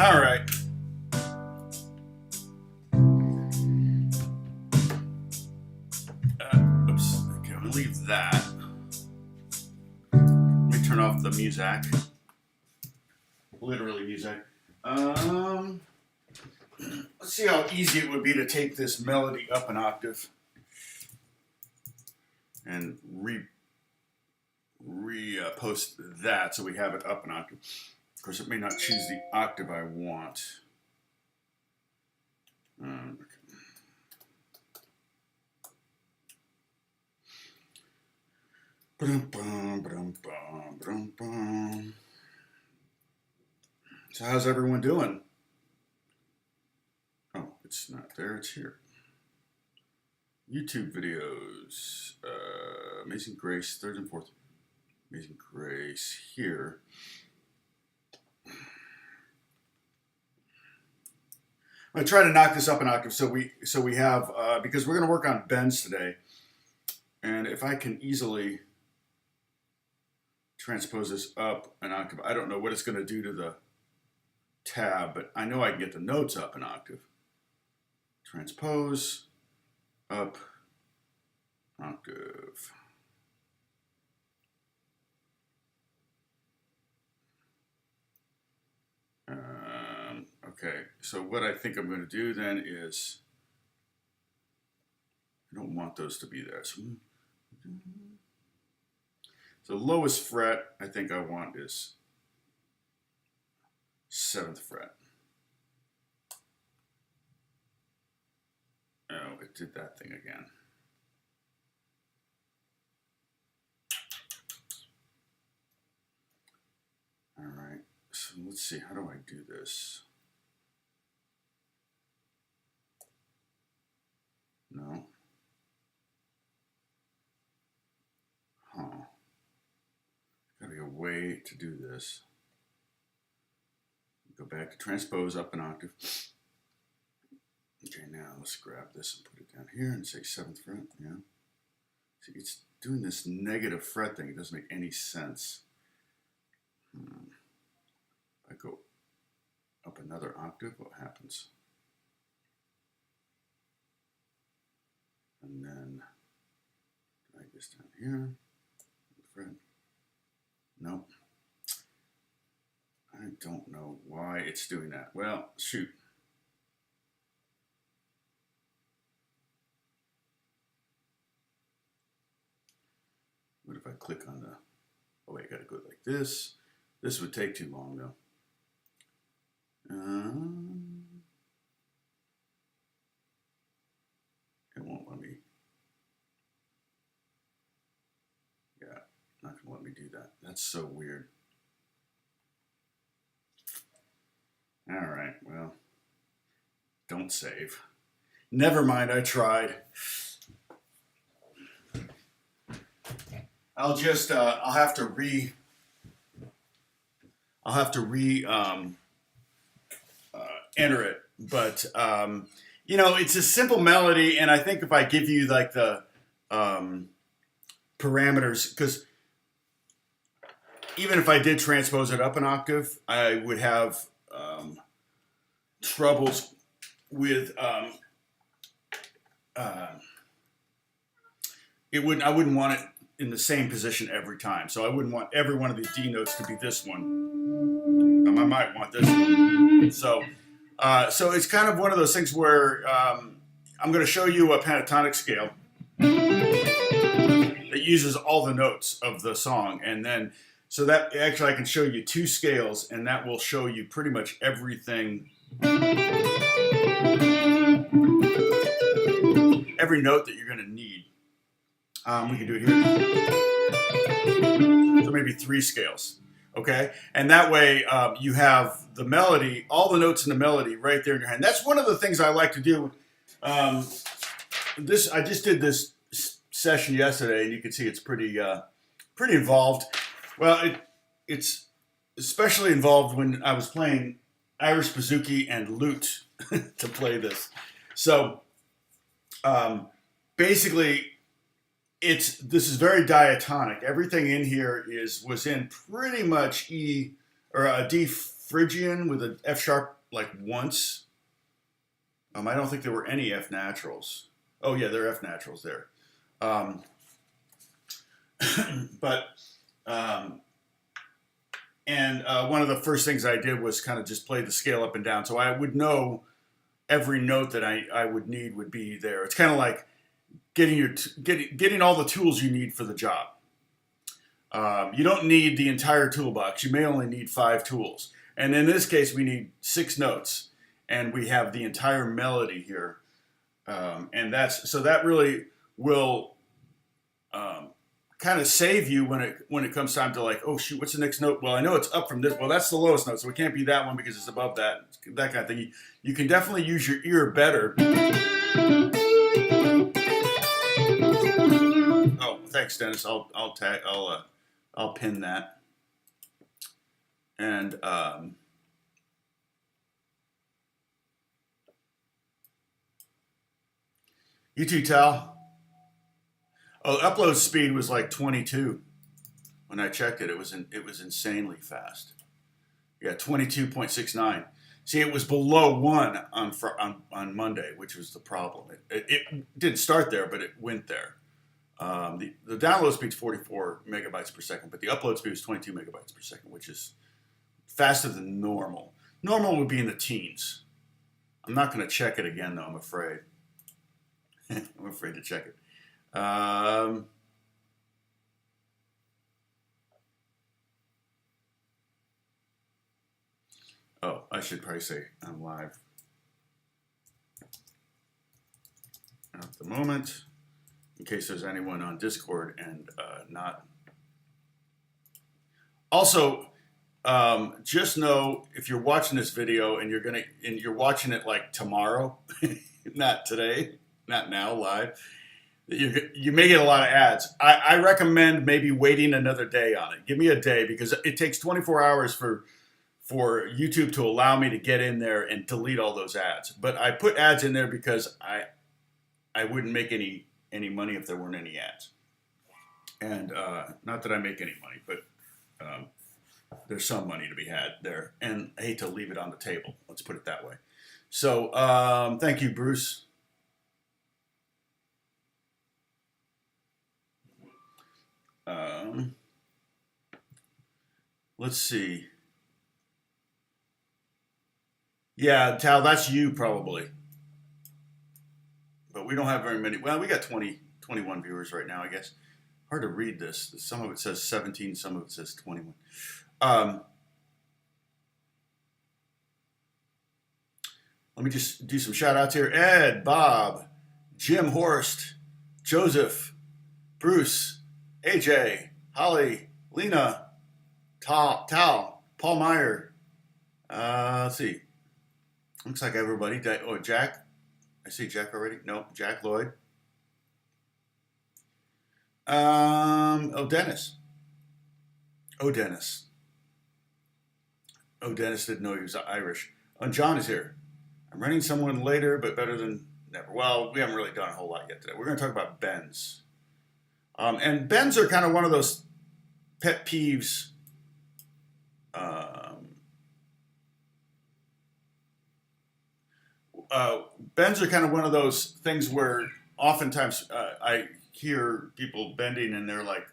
All right. Oops. Okay, I'm gonna leave that. Let me turn off the music. Literally music. Let's see how easy it would be to take this melody up an octave and post that so we have it up an octave. Of course, it may not choose the octave I want. Okay. So how's everyone doing? Oh, it's not there, it's here. YouTube videos, Amazing Grace, third and fourth. Amazing Grace here. I'm going to try to knock this up an octave so we have, because we're going to work on bends today. And if I can easily transpose this up an octave, I don't know what it's going to do to the tab, but I know I can get the notes up an octave. Transpose, up, octave. Okay, so what I think I'm going to do then is, I don't want those to be there. So lowest fret I think I want is 7th fret. Oh, it did that thing again. All right, so let's see, how do I do this? No. Huh. Gotta be a way to do this. Go back to transpose up an octave. Okay, now let's grab this and put it down here and say 7th fret. Yeah. See, it's doing this negative fret thing. It doesn't make any sense. If I go up another octave, what happens? And then drag this down here. Fret. Nope. I don't know why it's doing that. Well, shoot. What if I click on the, oh wait, I gotta go like this. This would take too long though. It won't let me. Yeah, not gonna let me do that. That's so weird. All right, well, don't save. Never mind, I tried. I'll just, I'll have to enter it. But, you know, it's a simple melody, and I think if I give you like the parameters, because even if I did transpose it up an octave, I would have troubles with I wouldn't want it in the same position every time. So I wouldn't want every one of these D notes to be this one. I might want this one. So so it's kind of one of those things where I'm going to show you a pentatonic scale that uses all the notes of the song, and then so that actually I can show you 2 scales, and that will show you pretty much everything, every note that you're going to need. We can do it here. So maybe 3 scales, okay? And that way you have the melody, all the notes in the melody right there in your hand. That's one of the things I like to do. I just did this session yesterday, and you can see it's pretty involved. Well, it's especially involved when I was playing Irish bouzouki and lute to play this. So basically, this is very diatonic. Everything in here was in pretty much E or a D Phrygian with an F sharp like once. I don't think there were any F naturals. Oh yeah, there are F naturals there. One of the first things I did was kind of just play the scale up and down, so I would know every note that I would need would be there. It's kind of like getting all the tools you need for the job. You don't need the entire toolbox. You may only need 5 tools, and in this case, we need 6 notes, and we have the entire melody here, and that really will kind of save you when it comes time to like, oh shoot, what's the next note? Well, I know it's up from this. Well, that's the lowest note, so it can't be that one because it's above that kind of thing. You can definitely use your ear better. Oh, thanks, Dennis. I'll I'll pin that. And you too, Tal. Oh, upload speed was like 22 when I checked it. It was insanely fast. Yeah, 22.69. See, it was below 1 on Monday, which was the problem. It didn't start there, but it went there. The download speed is 44 megabytes per second, but the upload speed is 22 megabytes per second, which is faster than normal. Normal would be in the teens. I'm not going to check it again, though, I'm afraid. I'm afraid to check it. Oh, I should probably say I'm live at the moment, in case there's anyone on Discord and not. Also, just know if you're watching this video and you're watching it like tomorrow, not today, not now live, you may get a lot of ads. I recommend maybe waiting another day on it. Give me a day, because it takes 24 hours for YouTube to allow me to get in there and delete all those ads. But I put ads in there because I wouldn't make any money if there weren't any ads. And not that I make any money, but there's some money to be had there. And I hate to leave it on the table. Let's put it that way. So thank you, Bruce. Let's see. Yeah, Tal, that's you probably. But we don't have very many. Well, we got 21 viewers right now, I guess. Hard to read this. Some of it says 17, some of it says 21. Let me just do some shout outs here. Ed, Bob, Jim Horst, Joseph, Bruce, AJ, Holly, Lena, Tal, Paul Meyer. Let's see. Looks like everybody. Oh, Jack. I see Jack already. No, Jack Lloyd. Oh, Dennis. Oh, Dennis. Oh, Dennis didn't know he was Irish. Oh, John is here. I'm running someone later, but better than never. Well, we haven't really done a whole lot yet today. We're going to talk about bends. And bends are kind of one of those pet peeves. Bends are kind of one of those things where oftentimes I hear people bending and they're like,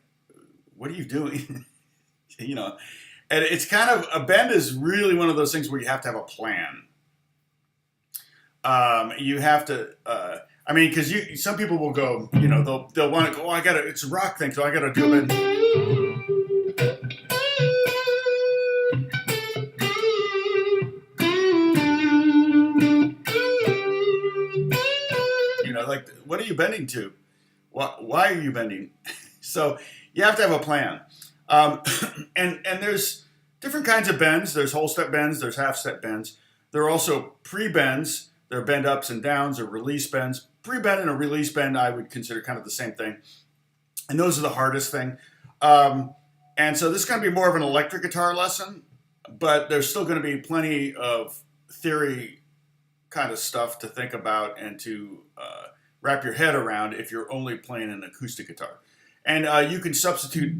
what are you doing? You know, and it's kind of, a bend is really one of those things where you have to have a plan. You have to, I mean, because some people will go, you know, they'll want to go, oh, it's a rock thing, so I got to do a bend. Like, what are you bending to? Why are you bending? So you have to have a plan. And there's different kinds of bends. There's whole step bends. There's half step bends. There are also pre-bends. There are bend ups and downs or release bends. Pre-bend and a release bend I would consider kind of the same thing. And those are the hardest thing. And so this is going to be more of an electric guitar lesson, but there's still going to be plenty of theory kind of stuff to think about and to wrap your head around if you're only playing an acoustic guitar. And you can substitute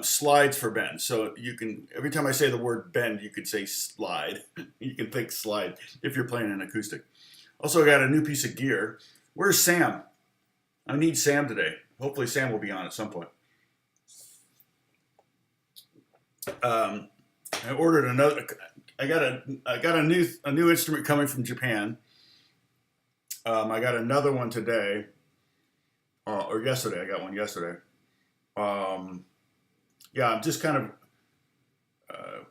slides for bend. So you can, every time I say the word bend, you could say slide. You can think slide if you're playing an acoustic. Also, I got a new piece of gear. Where's Sam? I need Sam today. Hopefully Sam will be on at some point. I ordered another. I got a new instrument coming from Japan. I got another one today, or yesterday. I got one yesterday. Yeah, I'm just kind of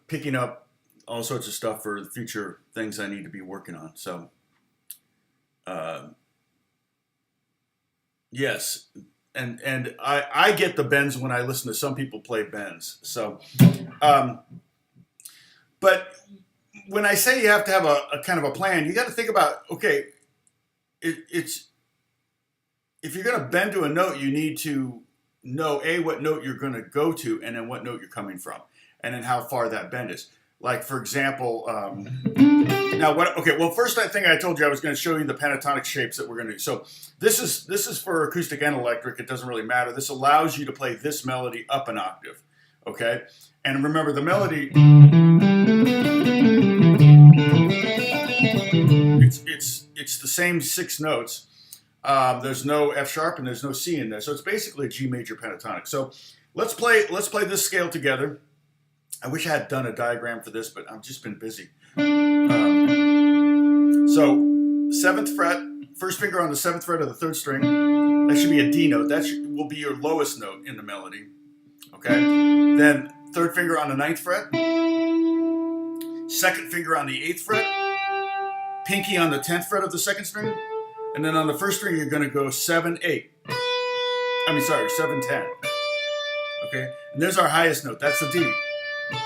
picking up all sorts of stuff for the future things I need to be working on. So, yes, and I get the bends when I listen to some people play bends. So, but when I say you have to have a kind of a plan, you got to think about, okay, it's if you're going to bend to a note, you need to know what note you're going to go to, and then what note you're coming from, and then how far that bend is. Like for example, now what? Okay, well first I think I told you I was going to show you the pentatonic shapes that we're going to do. So this is for acoustic and electric. It doesn't really matter. This allows you to play this melody up an octave. Okay, and remember the melody. It's the same 6 notes. There's no F sharp and there's no C in there, so it's basically a G major pentatonic. So let's play this scale together. I wish I had done a diagram for this, but I've just been busy. So 7th fret, first finger on the 7th fret of the 3rd string. That should be a D note. That will be your lowest note in the melody. Okay. Then 3rd finger on the 9th fret. 2nd finger on the 8th fret. Pinky on the 10th fret of the 2nd string. And then on the 1st string, you're going to go 7, 8. 7, 10. Okay. And there's our highest note. That's the D. I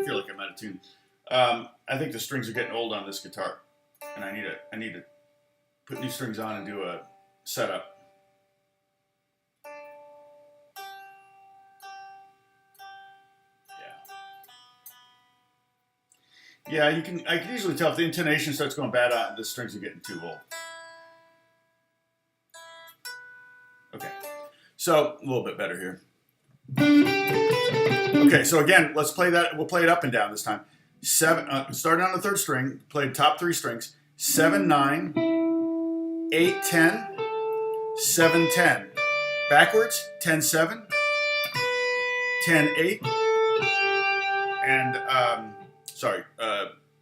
feel like I'm out of tune. I think the strings are getting old on this guitar, and I need to put new strings on and do a setup. Yeah, I can easily tell if the intonation starts going bad on the strings are getting too old. Okay, so a little bit better here. Okay, so again, let's play that. We'll play it up and down this time. Starting on the 3rd string, play top 3 strings. 7, 9, 8, 10, 7, 10. Backwards, 10, 7, 10, 8, and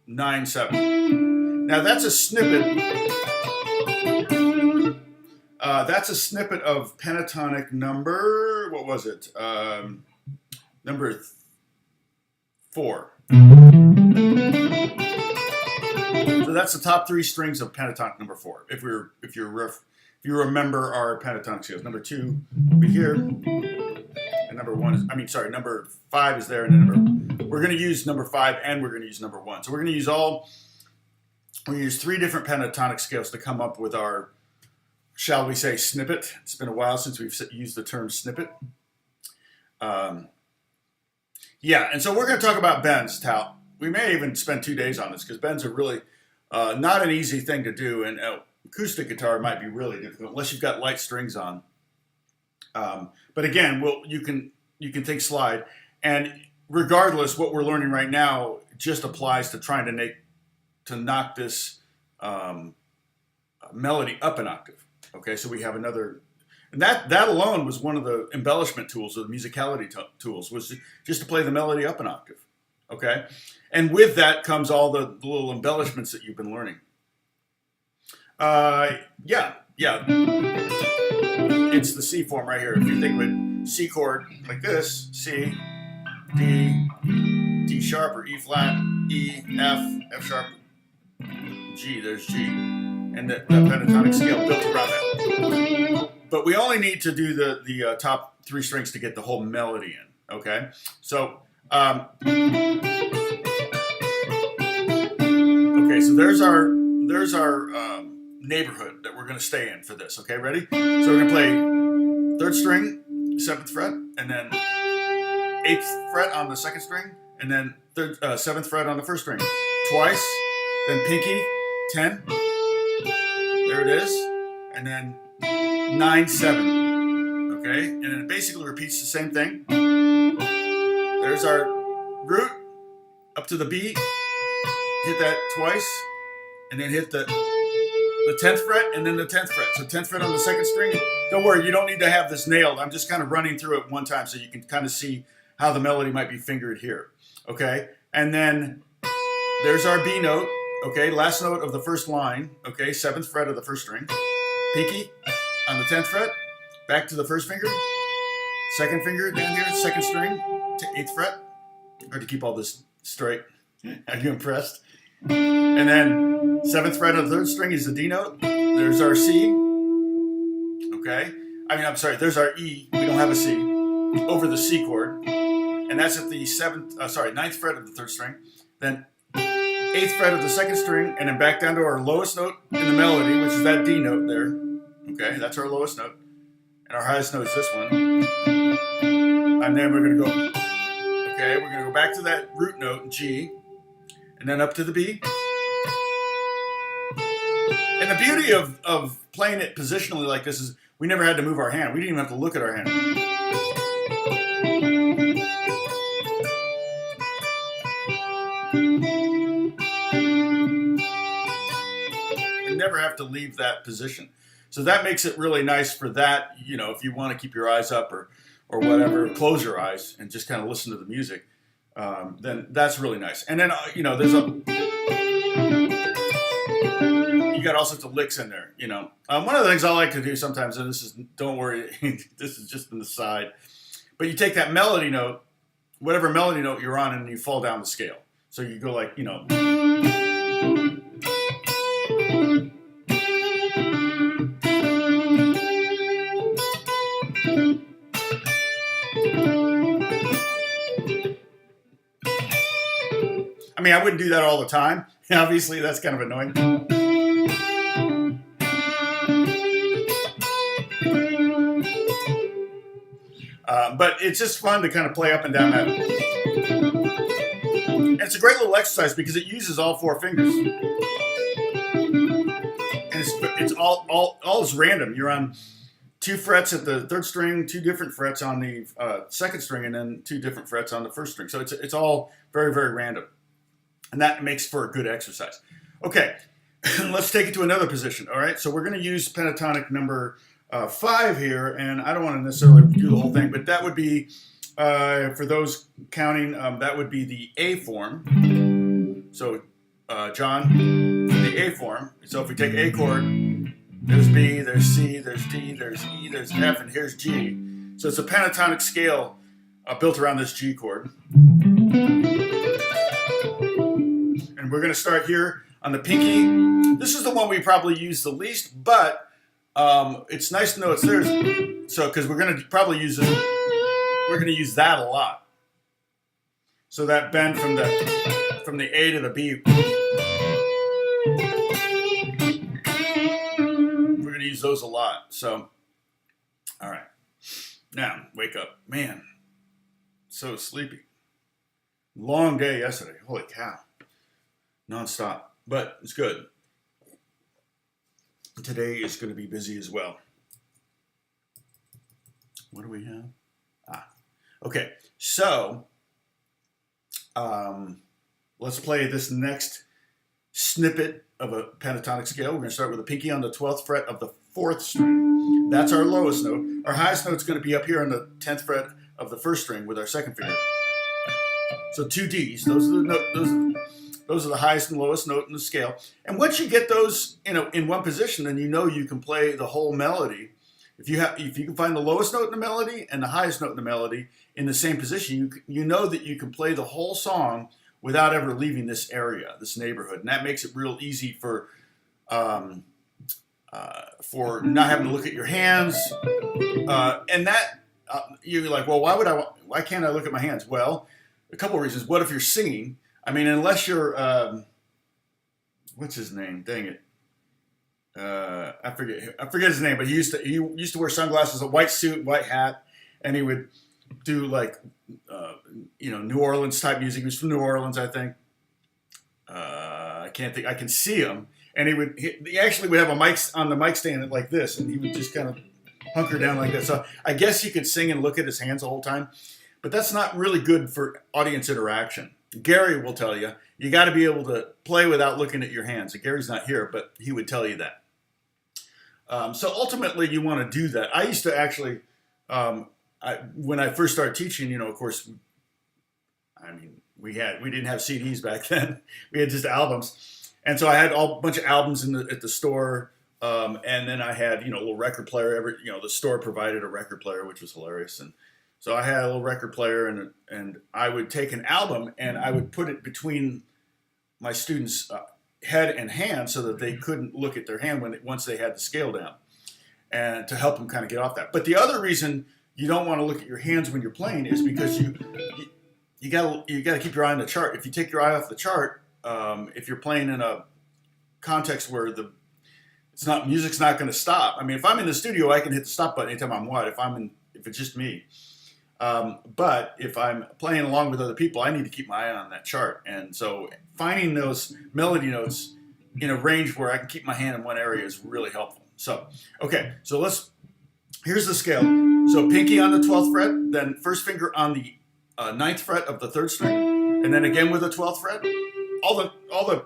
9, 7. Now that's a snippet. That's a snippet of pentatonic number. What was it? Number 4. So that's the top 3 strings of pentatonic number 4. If you remember our pentatonic scales, number 2 will be here, and number 1 is. Number 5 is there, and then we're going to use number 5, and we're going to use number 1. So we're going to use 3 different pentatonic scales to come up with our, shall we say, snippet. It's been a while since we've used the term snippet. Yeah, and so we're going to talk about bends, Tal. We may even spend 2 days on this because bends are really not an easy thing to do, and acoustic guitar might be really difficult unless you've got light strings on. But again, you can think slide, and regardless, what we're learning right now just applies to trying to knock this melody up an octave. Okay, so we have another. And that alone was one of the embellishment tools, or the musicality tools, was just to play the melody up an octave. Okay? And with that comes all the little embellishments that you've been learning. Yeah. It's the C form right here. If you think of it, C chord like this, C, D, D sharp or E flat, E, F, F sharp, G, there's G. And the pentatonic scale built around that. But we only need to do the top 3 strings to get the whole melody in. Okay, so there's our neighborhood that we're going to stay in for this. Okay, ready? So we're going to play 3rd string, 7th fret, and then 8th fret on the 2nd string, and then 7th fret on the 1st string twice. Then pinky 10. There it is, and then 9, 7. Okay, and then it basically repeats the same thing. There's our root up to the B. Hit that twice, and then hit the 10th fret, and then the 10th fret. So 10th fret on the 2nd string. Don't worry, you don't need to have this nailed. I'm just kind of running through it one time so you can kind of see how the melody might be fingered here. Okay, and then there's our B note. Okay, last note of the 1st line. Okay, 7th fret of the 1st string. Pinky on the 10th fret, back to the 1st finger, 2nd finger down here, 2nd string to 8th fret. Hard to keep all this straight. Are you impressed? And then 7th fret of the 3rd string is the D note. There's our C. Okay, there's our E. We don't have a C over the C chord, and that's at the 9th fret of the 3rd string. Then 8th fret of the 2nd string, and then back down to our lowest note in the melody, which is that D note there. Okay, that's our lowest note. And our highest note is this one. And then we're going to go, okay, we're going to go back to that root note, G, and then up to the B. And the beauty of playing it positionally like this is we never had to move our hand. We didn't even have to look at our hand. You never have to leave that position. So that makes it really nice for that, you know, if you want to keep your eyes up or whatever, close your eyes and just kind of listen to the music, then that's really nice. And then, you know, there's you got all sorts of licks in there, you know. One of the things I like to do sometimes, and this is, don't worry, this is just an aside, but you take that melody note, whatever melody note you're on, and you fall down the scale. So you go like, you know. I mean, I wouldn't do that all the time. Obviously, that's kind of annoying. But it's just fun to kind of play up and down that. And it's a great little exercise because it uses all 4 fingers. And it's all is random. You're on 2 frets at the 3rd string, 2 different frets on the 2nd string, and then 2 different frets on the 1st string. So it's all very, very random. And that makes for a good exercise. Okay, let's take it to another position, all right? So we're going to use pentatonic number 5 here, and I don't want to necessarily do the whole thing, but that would be, for those counting, that would be the A form. So, John, the A form. So if we take A chord, there's B, there's C, there's D, there's E, there's F, and here's G. So it's a pentatonic scale built around this G chord. And we're going to start here on the pinky. This is the one we probably use the least, but it's nice to know it's there. So, because we're going to probably use it, we're going to use that a lot. So that bend from the A to the B, we're going to use those a lot. So, all right. Now, wake up. Man, so sleepy. Long day yesterday. Holy cow. Non-stop. But it's good. Today is going to be busy as well. What do we have? Okay. So, let's play this next snippet of a pentatonic scale. We're going to start with a pinky on the 12th fret of the 4th string. That's our lowest note. Our highest note is going to be up here on the 10th fret of the 1st string with our 2nd finger. So 2 Ds. Those are the highest and lowest note in the scale. And once you get those, you know, in one position, then you know you can play the whole melody. If you can find the lowest note in the melody and the highest note in the melody in the same position, you know that you can play the whole song without ever leaving this area, this neighborhood, and that makes it real easy for not having to look at your hands. And that you're like, well, why can't I look at my hands? Well, a couple of reasons. What if you're singing? I mean, unless you're, what's his name? Dang it. I forget his name, but he used to wear sunglasses, a white suit, white hat, and he would do like, New Orleans type music. He was from New Orleans, I think. I can't think. I can see him, and he actually would have a mic on the mic stand like this, and he would just kind of hunker down like that. So I guess he could sing and look at his hands the whole time, but that's not really good for audience interaction. Gary will tell you, you got to be able to play without looking at your hands. Gary's not here, but he would tell you that. So ultimately, you want to do that. I used to actually, when I first started teaching, of course, we didn't have CDs back then. We had just albums, and so I had a bunch of albums at the store, and then I had a little record player. The store provided a record player, which was hilarious, and so I had a little record player, and I would take an album and I would put it between my students' head and hand so that they couldn't look at their hand once they had the scale down, and to help them kind of get off that. But the other reason you don't want to look at your hands when you're playing is because you got to keep your eye on the chart. If you take your eye off the chart, if you're playing in a context where music's not going to stop. I mean, if I'm in the studio, I can hit the stop button anytime I'm what. If it's just me. But if I'm playing along with other people, I need to keep my eye on that chart. And so finding those melody notes in a range where I can keep my hand in one area is really helpful. So, okay, so here's the scale. So pinky on the 12th fret, then first finger on the 9th fret of the 3rd string, and then again with the 12th fret. All the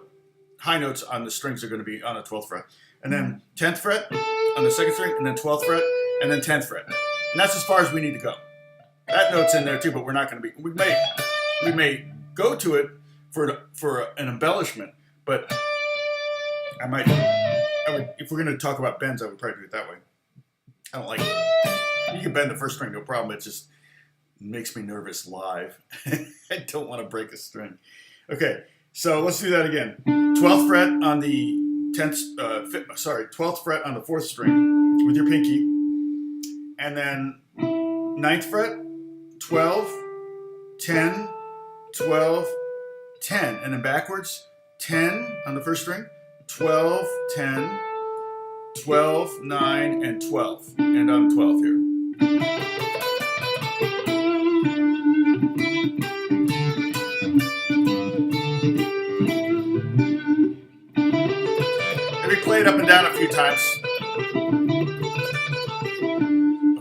high notes on the strings are going to be on the 12th fret. And then 10th fret on the 2nd string, and then 12th fret, and then 10th fret. And that's as far as we need to go. That note's in there too, but we're not going to be. We may go to it for an embellishment, but I would, if we're going to talk about bends, I would probably do it that way. I don't like it. You can bend the first string, no problem. It just makes me nervous live. I don't want to break a string. Okay, so let's do that again. 12th fret on the 12th fret on the 4th string with your pinky, and then 9th fret, 12, 10, 12, 10, and then backwards, 10 on the first string, 12, 10, 12, 9, and 12, and on 12 here. Maybe play it up and down a few times.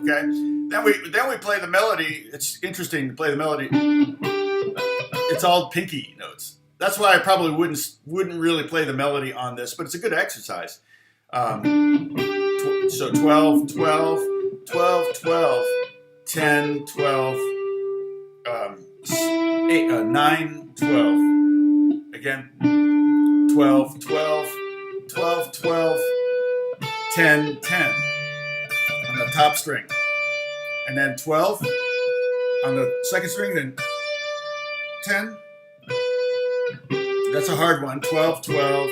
Okay, then we play the melody. It's interesting to play the melody. It's all pinky notes. That's why I probably wouldn't really play the melody on this, but it's a good exercise. So 12, 12, 12, 12, 10, 12, 9, 12. Again, 12, 12, 12, 12, 10, 10 on the top string. And then 12 on the 2nd string, then 10. That's a hard one. 12, 12,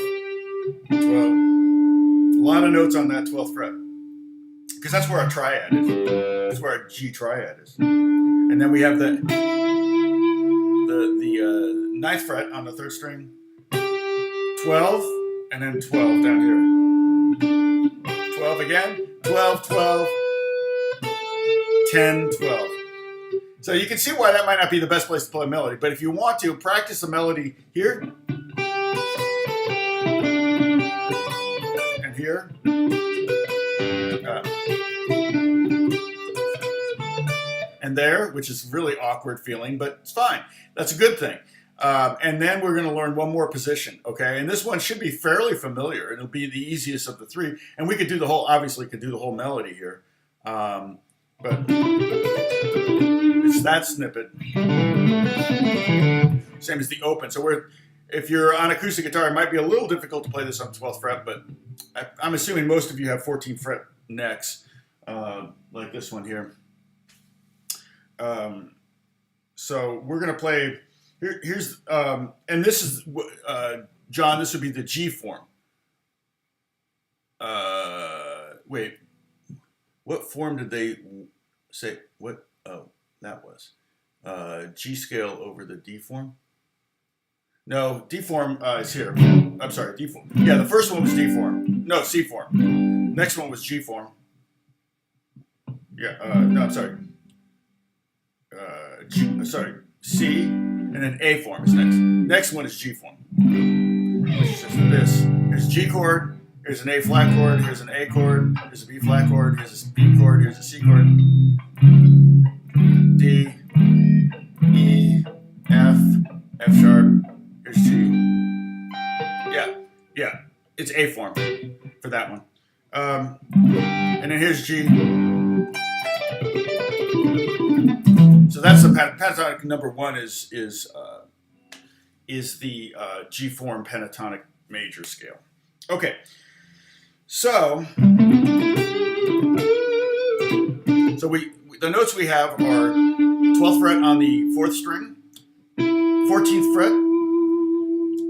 12. A lot of notes on that 12th fret. Because that's where our triad is. That's where our G triad is. And then we have the 9th fret on the 3rd string. 12, and then 12 down here. 12 again. 12, 12, 10, 12. So you can see why that might not be the best place to play a melody, but if you want to, practice the melody here and here. And there, which is really awkward feeling, but it's fine. That's a good thing. And then we're going to learn one more position, okay? And this one should be fairly familiar. It'll be the easiest of the three. And we could do the whole, obviously could do the whole melody here. But it's that snippet. Same as the open. So if you're on acoustic guitar, it might be a little difficult to play this on 12th fret, but I'm assuming most of you have 14th fret necks, like this one here. So we're going to play, here's, and this is, John, this would be the G form. Wait, what form did they say? What? Oh, that was G scale over the D form. No, D form is here. I'm sorry, D form. Yeah, the first one was D form. No, C form. Next one was G form. Yeah, no, I'm sorry. C, and then A form is next. Next one is G form, which is just this. Here's a G chord, here's an A flat chord, here's an A chord, here's a B flat chord, here's a B chord, here's a C chord, D, E, F, F sharp, here's G. Yeah, it's A form for that one. And then here's G. So that's the pentatonic number one is the G form pentatonic major scale. Okay, so the notes we have are 12th fret on the 4th string, 14th fret,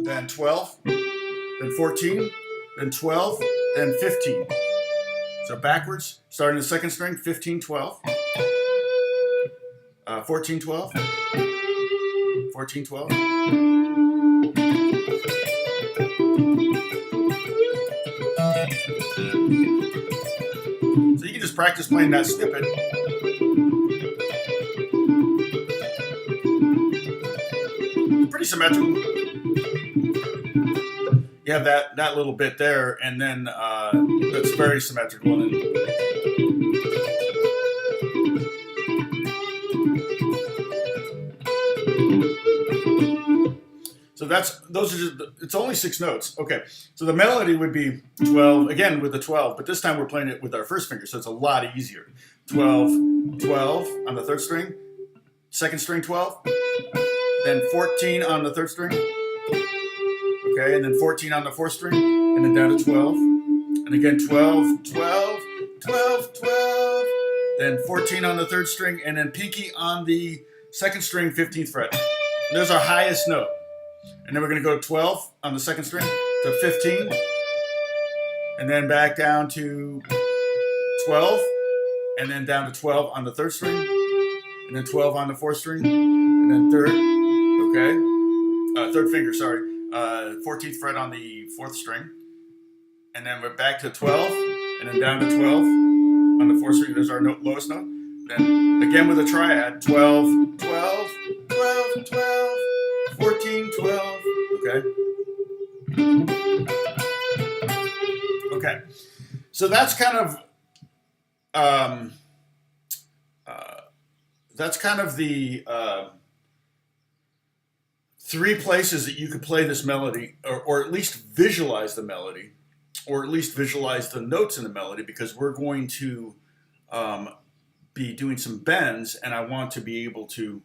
then 12, then 14, then 12, then 15. So backwards, starting the 2nd string, 15, 12. 14, 12, 14, 12, So you can just practice playing that snippet. Pretty symmetrical. You have that little bit there, and then that's very symmetrical. And then, so those are just, it's only 6 notes. Okay, so the melody would be 12, again with the 12, but this time we're playing it with our first finger, so it's a lot easier. 12, 12 on the 3rd string, 2nd string 12, then 14 on the 3rd string, okay, and then 14 on the 4th string, and then down to 12, and again 12, 12, 12, 12, then 14 on the 3rd string, and then pinky on the 2nd string, 15th fret. And there's our highest note. And then we're going to go 12 on the 2nd string to 15, and then back down to 12, and then down to 12 on the 3rd string, and then 12 on the 4th string, and then 3rd, okay, 3rd finger, sorry, 14th fret on the 4th string, and then we're back to 12, and then down to 12 on the 4th string. There's our lowest note. Then again with a triad, 12, 12, 12, 12, 14, 12, okay. Okay, so that's kind of the 3 places that you could play this melody, or at least visualize the melody, or at least visualize the notes in the melody, because we're going to be doing some bends, and I want to be able to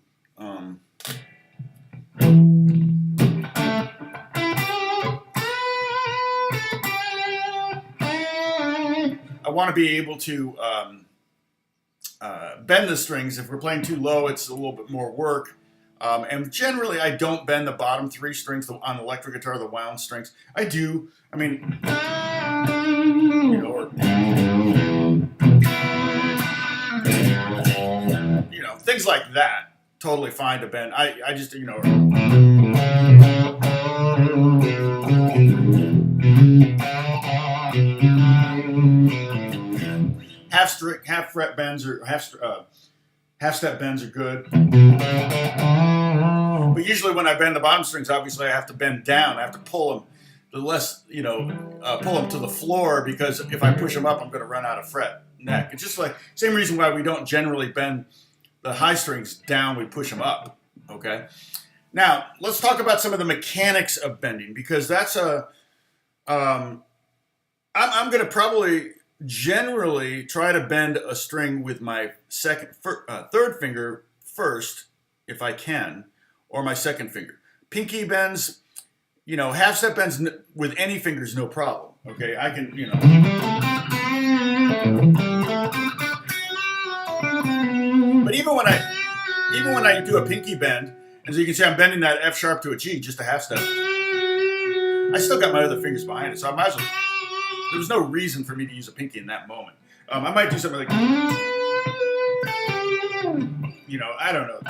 bend the strings. If we're playing too low, it's a little bit more work. And generally, I don't bend the bottom 3 strings on electric guitar, the wound strings. I do. I mean, things like that. Totally fine to bend. I just, half fret bends or half step bends are good. But usually when I bend the bottom strings, obviously I have to bend down. I have to pull them pull them to the floor, because if I push them up, I'm going to run out of fret neck. It's just like same reason why we don't generally bend the high strings down. We push them up. Okay. Now let's talk about some of the mechanics of bending, because that's I'm going to probably generally try to bend a string with my 3rd finger first, if I can, or my 2nd finger. Pinky bends, half step bends with any fingers, no problem. Okay, I can, But even when I do a pinky bend, and so you can see I'm bending that F sharp to a G, just a half step, I still got my other fingers behind it, so I might as well. There was no reason for me to use a pinky in that moment. I might do something like, I don't know.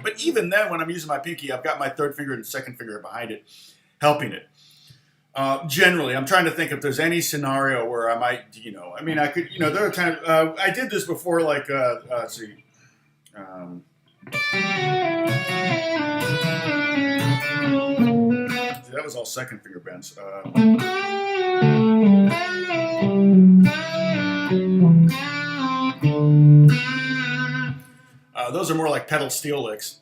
But even then, when I'm using my pinky, I've got my 3rd finger and 2nd finger behind it, helping it. Generally, I'm trying to think if there's any scenario where I might, I could, there are times, I did this before, like, let's see. That was all 2nd finger bends. Those are more like pedal steel licks.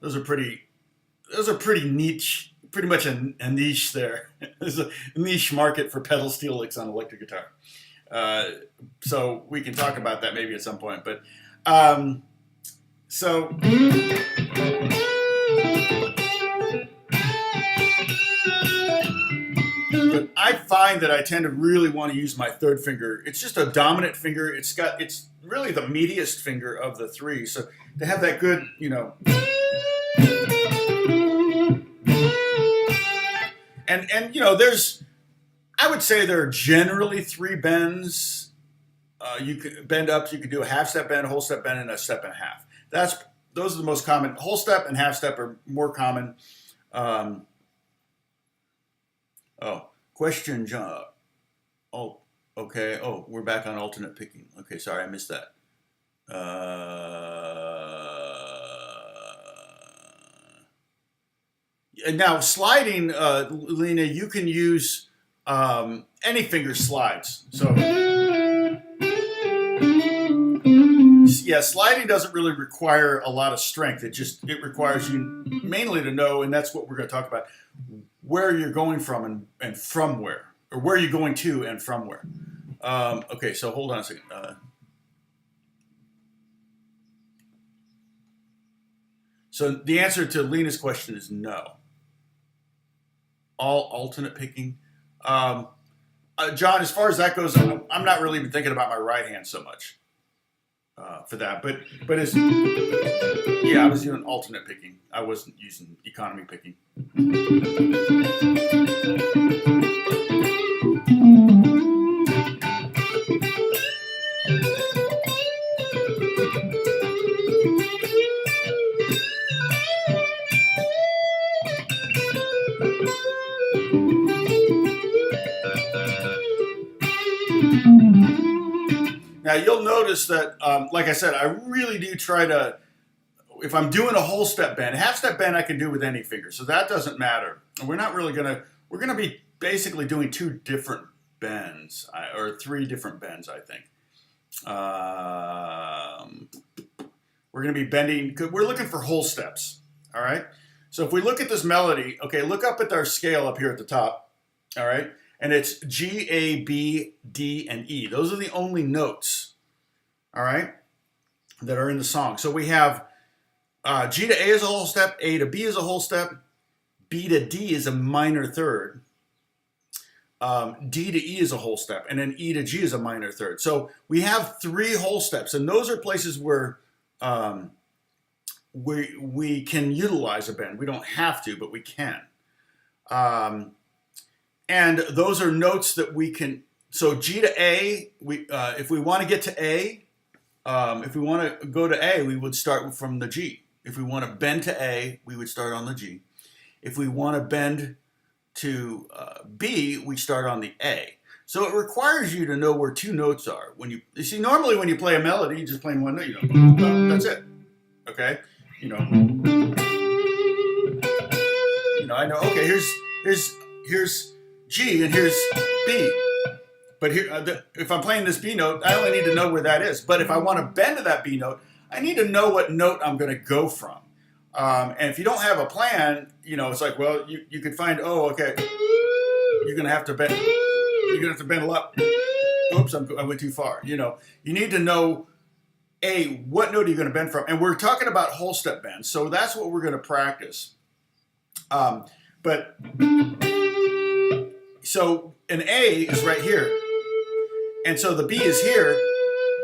Those are pretty niche, pretty much a niche there. There's a niche market for pedal steel licks on electric guitar. So we can talk about that maybe at some point. But but I find that I tend to really want to use my 3rd finger. It's just a dominant finger. It's really the meatiest finger of the 3. So to have that good, and I would say there are generally 3 bends you can bend up. You can do a half step bend, whole step bend, and a step and a half. Those are the most common. Whole step and half step are more common. Question, John. Oh, okay. Oh, we're back on alternate picking. Okay, sorry, I missed that. Now sliding, Lena, you can use any finger slides. So yeah, sliding doesn't really require a lot of strength. It requires you mainly to know, and that's what we're going to talk about, where you're going from and from where, or where you're going to and from where. Okay, so hold on a second. So the answer to Lena's question is no. All alternate picking. John, as far as that goes, I'm not really even thinking about my right hand so much for that. But it's, yeah, I was doing alternate picking. I wasn't using economy picking. Now you'll notice that, like I said, I really do try to, if I'm doing a whole step bend, half step bend I can do with any finger, so that doesn't matter. And we're not really we're gonna be basically doing two different bends, or three different bends, I think. We're gonna be bending, we're looking for whole steps, all right? So if we look at this melody, okay, look up at our scale up here at the top, all right? And it's G, A, B, D, and E. Those are the only notes, all right, that are in the song. So we have G to A is a whole step, A to B is a whole step, B to D is a minor third, D to E is a whole step, and then E to G is a minor third. So we have three whole steps, and those are places where we can utilize a bend. We don't have to, but we can. And those are notes that we can, so G to A, if we want to get to A, if we want to go to A, we would start from the G. If we want to bend to A, we would start on the G. If we want to bend to B, we start on the A. So it requires you to know where two notes are. When you see, normally when you play a melody, you're just playing one note, that's it, okay? I know, okay, here's G and here's B. But here, if I'm playing this B note, I only need to know where that is. But if I want to bend to that B note, I need to know what note I'm going to go from. And if you don't have a plan, it's like, well, you could find, oh, okay, you're going to have to bend. You're going to have to bend a lot. Oops, I went too far. You need to know, what note are you going to bend from? And we're talking about whole step bends, so that's what we're going to practice. So an A is right here, and so the B is here,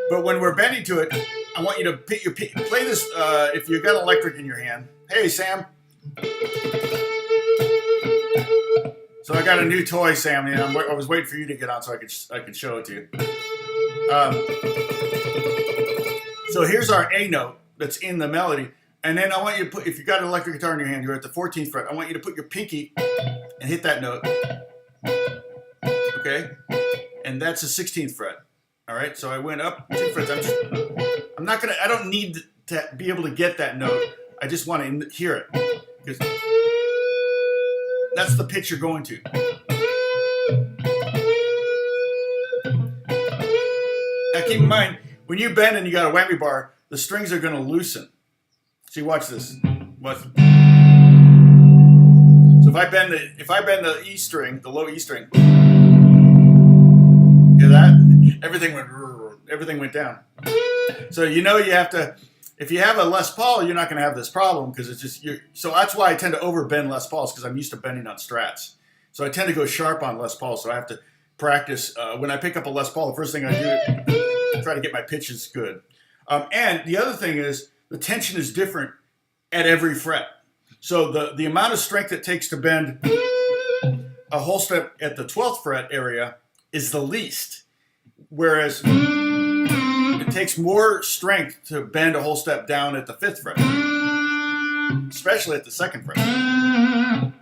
but when we're bending to it, I want you to play this, if you've got electric in your hand. Hey, Sam. So I got a new toy, Sam, and I was waiting for you to get on so I could show it to you. So here's our A note that's in the melody, and then I want you to put, if you've got an electric guitar in your hand, you're at the 14th fret, I want you to put your pinky and hit that note. Okay, and that's the 16th fret. All right, so I went up 2 frets. I don't need to be able to get that note. I just want to hear it, because that's the pitch you're going to. Now keep in mind, when you bend and you got a whammy bar, the strings are going to loosen. See, watch this. Watch. So if I bend the E string, the low E string. Hear that? Everything went down. So you have to, if you have a Les Paul, you're not going to have this problem, because it's just, so that's why I tend to overbend Les Pauls, because I'm used to bending on Strats. So I tend to go sharp on Les Paul, so I have to practice. When I pick up a Les Paul, the first thing I do is try to get my pitches good. And the other thing is, the tension is different at every fret. So the amount of strength it takes to bend a whole step at the 12th fret area is the least. Whereas it takes more strength to bend a whole step down at the 5th fret, especially at the 2nd fret. I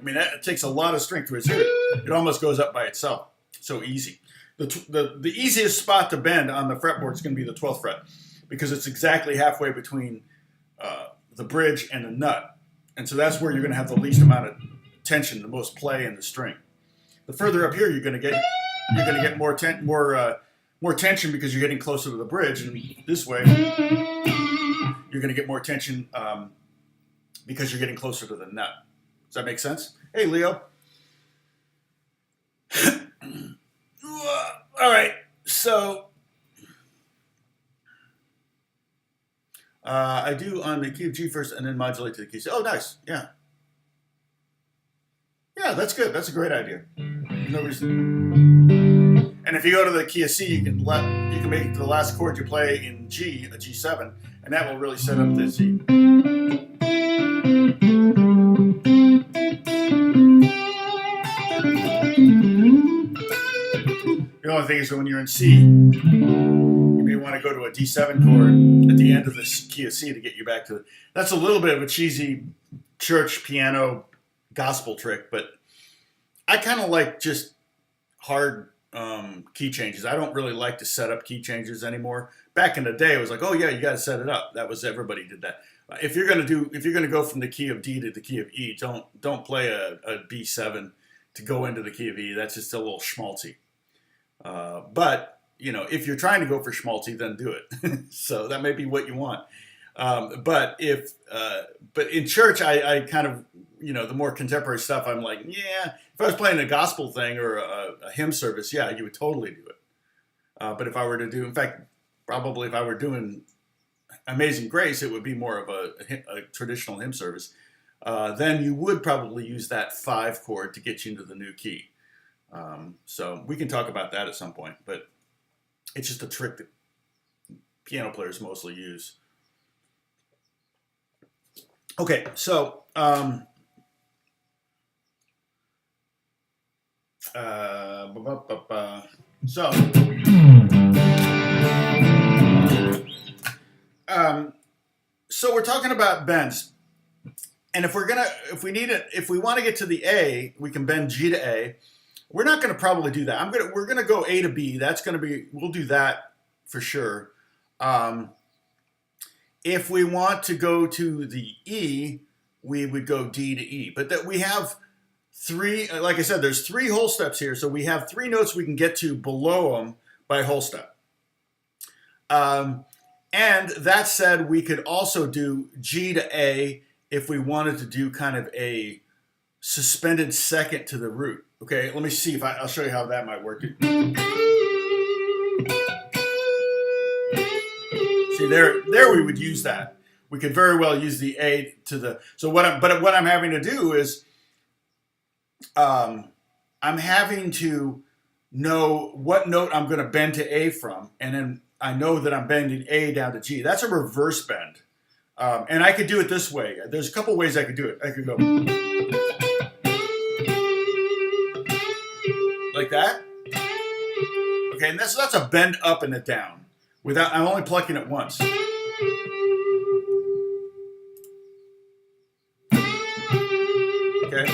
mean, that takes a lot of strength to it. It almost goes up by itself. So easy. The easiest spot to bend on the fretboard is going to be the 12th fret because it's exactly halfway between the bridge and the nut. And so that's where you're going to have the least amount of tension, the most play in the string. The further up here you're going to get more tension because you're getting closer to the bridge, and this way you're going to get more tension because you're getting closer to the nut. Does that make sense? Hey, Leo. All right, so I do on the key of G first and then modulate to the key C. Oh, nice. Yeah. Yeah, that's good. That's a great idea. No reason. And if you go to the key of C, you can make it to the last chord you play in G, a G7, and that will really set up the C. The only thing is when you're in C, you may want to go to a D7 chord at the end of the key of C to get you back to. That's a little bit of a cheesy church piano gospel trick, but I kind of like just hard key changes. I don't really like to set up key changes anymore. Back in the day, it was like, oh yeah, you got to set it up. That was everybody did that. If you're gonna go from the key of D to the key of E, don't play a B7 to go into the key of E. That's just a little schmaltzy. But you know, if you're trying to go for schmaltzy, then do it. So that may be what you want. But in church, I kind of, you know, the more contemporary stuff, I'm like, yeah, if I was playing a gospel thing or a hymn service, yeah, you would totally do it. But if I were to do, in fact, probably if I were doing Amazing Grace, it would be more of a traditional hymn service. Then you would probably use that 5 chord to get you into the new key. So we can talk about that at some point, but it's just a trick that piano players mostly use. Okay, so so we're talking about bends, and if we want to get to the A, we can bend G to A. We're not going to probably do that. We're going to go A to B. We'll do that for sure. If we want to go to the E, we would go D to E. But that we have 3, like I said, there's 3 whole steps here. So we have 3 notes we can get to below them by whole step. And that said, we could also do G to A if we wanted to do kind of a suspended second to the root. Okay, let me see if I'll show you how that might work. See, there we would use that. We could very well use the A to the. So what I'm having to do is, I'm having to know what note I'm going to bend to A from, and then I know that I'm bending A down to G. That's a reverse bend, and I could do it this way. There's a couple ways I could do it. I could go like that. Okay, and that's a bend up and a down. I'm only plucking it once. Okay.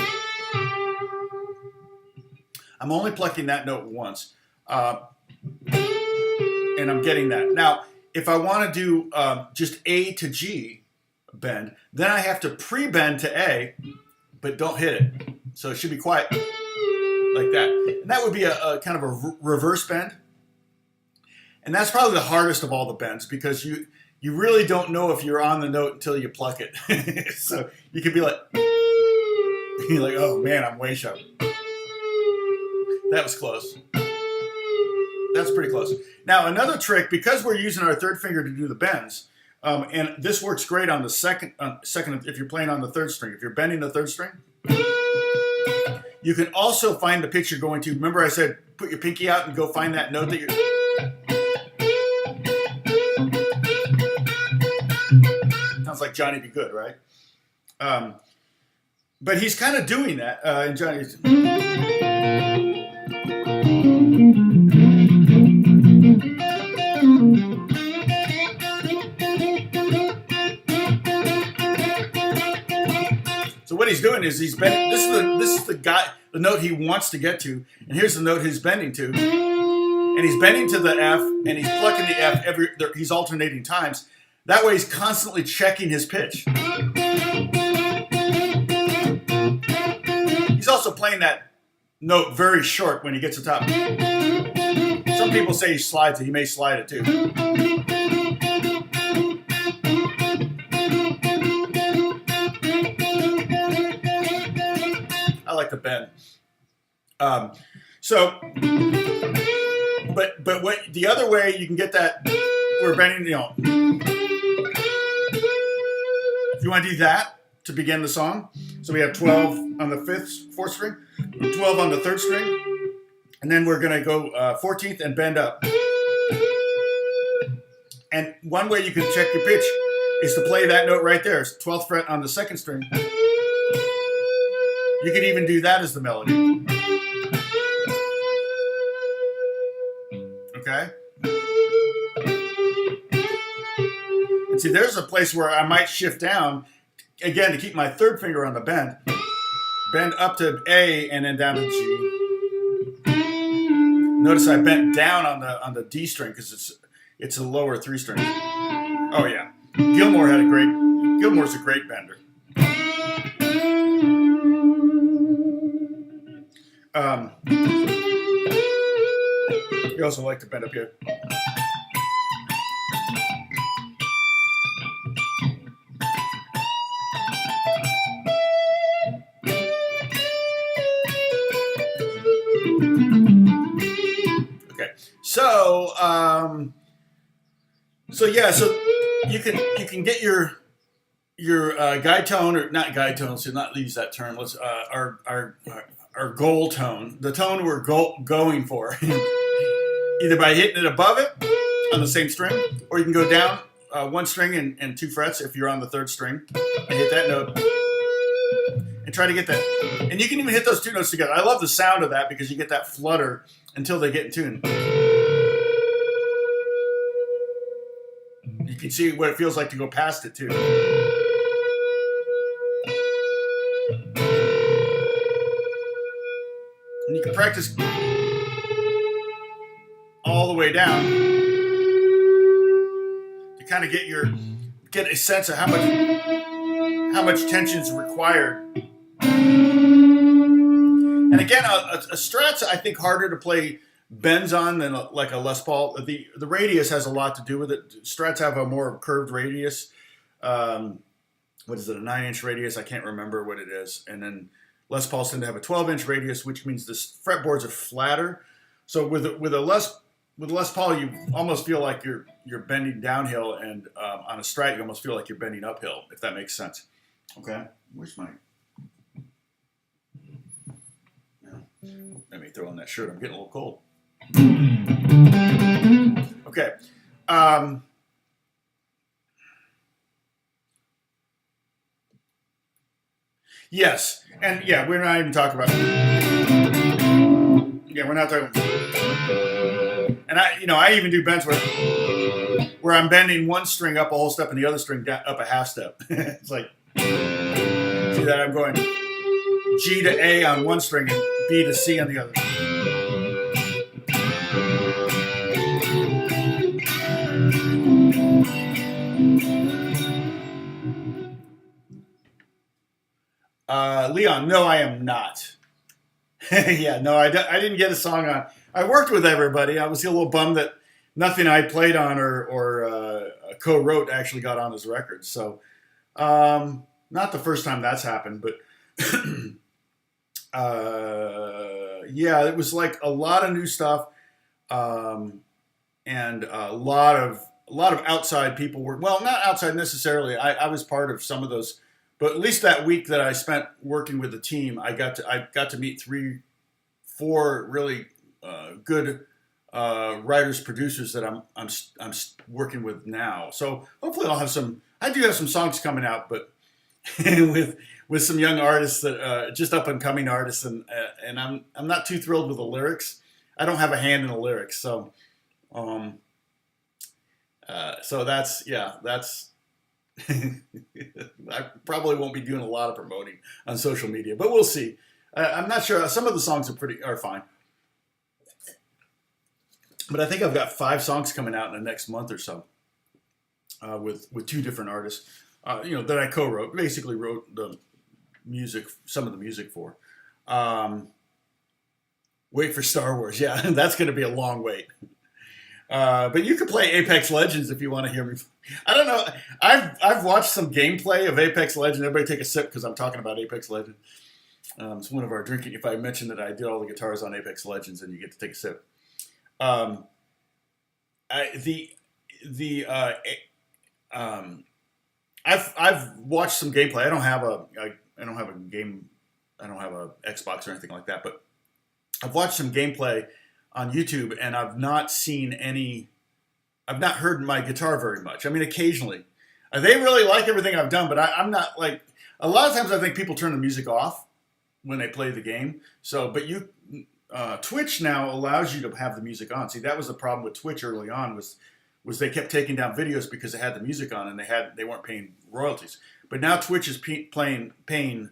I'm only plucking that note once. And I'm getting that. Now, if I want to do just A to G bend, then I have to pre-bend to A, but don't hit it. So it should be quiet like that. And that would be a kind of a reverse bend. And that's probably the hardest of all the bends because you really don't know if you're on the note until you pluck it. So you could be like, you're like, oh man, I'm way sharp. That was close. That's pretty close. Now another trick, because we're using our 3rd finger to do the bends, and this works great on the second if you're playing on the 3rd string. If you're bending the 3rd string, you can also find the pitch you're going to. Remember I said put your pinky out and go find that note that you're. Sounds like Johnny Be Good, right? But he's kind of doing that in Johnny's. he's doing is he's bending. This is the note he wants to get to, and here's the note he's bending to, and he's bending to the F, and he's plucking the F he's alternating times. That way, he's constantly checking his pitch. He's also playing that note very short when he gets to top. Some people say he slides it. He may slide it too. I like the bend. But what the other way you can get that, we're bending, you know, if you want to do that to begin the song, so we have 12 on the fourth string, 12 on the third string, and then we're going to go 14th and bend up. And one way you can check your pitch is to play that note right there, 12th fret on the second string. You can even do that as the melody. Okay? And see, there's a place where I might shift down, again, to keep my third finger on the bend. Bend up to A and then down to G. Notice I bent down on the D string because it's a lower 3 string. Oh yeah. Gilmore's a great bender. You also like to bend up here. Okay, so you can get your guide tone, or not guide tone, so not use that term. Let's our goal tone, the tone we're going for, either by hitting it above it on the same string, or you can go down 1 string and 2 frets if you're on the 3rd string and hit that note and try to get that. And you can even hit those 2 notes together. I love the sound of that because you get that flutter until they get in tune. You can see what it feels like to go past it too. And you can practice all the way down to kind of get a sense of how much tension is required. And again, a Strat's I think harder to play bends on than like a Les Paul. The radius has a lot to do with it. Strats have a more curved radius. What is it? A 9-inch radius? I can't remember what it is. And then Les Pauls tend to have a 12-inch radius, which means the fretboards are flatter. So with a Les Paul, you almost feel like you're bending downhill, and on a Strat, you almost feel like you're bending uphill, if that makes sense. Okay, where's my? Let me throw on that shirt. I'm getting a little cold. Okay. Yes, and yeah, we're not even talking about. Yeah, we're not talking. And I even do bends where I'm bending 1 string up a whole step and the other string down, up a half step. It's like, see that I'm going G to A on 1 string and B to C on the other. Leon, no, I am not. Yeah, no, I didn't get a song on. I worked with everybody. I was a little bummed that nothing I played on or co-wrote actually got on his record. So, not the first time that's happened, but yeah, it was like a lot of new stuff, and a lot of outside people were, well, not outside necessarily. I was part of some of those, but at least that week that I spent working with the team, I got to meet 3-4 really good writers, producers that I'm working with now. So hopefully I'll have some. I do have some songs coming out, but with some young artists that just up and coming artists, and I'm not too thrilled with the lyrics. I don't have a hand in the lyrics, so so that's I probably won't be doing a lot of promoting on social media, but we'll see. I'm not sure. Some of the songs are fine. But I think I've got 5 songs coming out in the next month or so with 2 different artists, that I co-wrote. Basically wrote the music, some of the music for. Wait for Star Wars. Yeah, that's going to be a long wait. But you can play Apex Legends if you want to hear me. I don't know. I've watched some gameplay of Apex Legends. Everybody take a sip because I'm talking about Apex Legends. It's one of our drinking. If I mention that I did all the guitars on Apex Legends, and you get to take a sip. I've watched some gameplay. I don't have a Xbox or anything like that, but I've watched some gameplay on YouTube, and I've not heard my guitar very much. I mean, occasionally. They really like everything I've done, but I'm not like, a lot of times I think people turn the music off when they play the game. So, but Twitch now allows you to have the music on. See, that was the problem with Twitch early on was they kept taking down videos because they had the music on and they weren't paying royalties. But now Twitch is paying BMI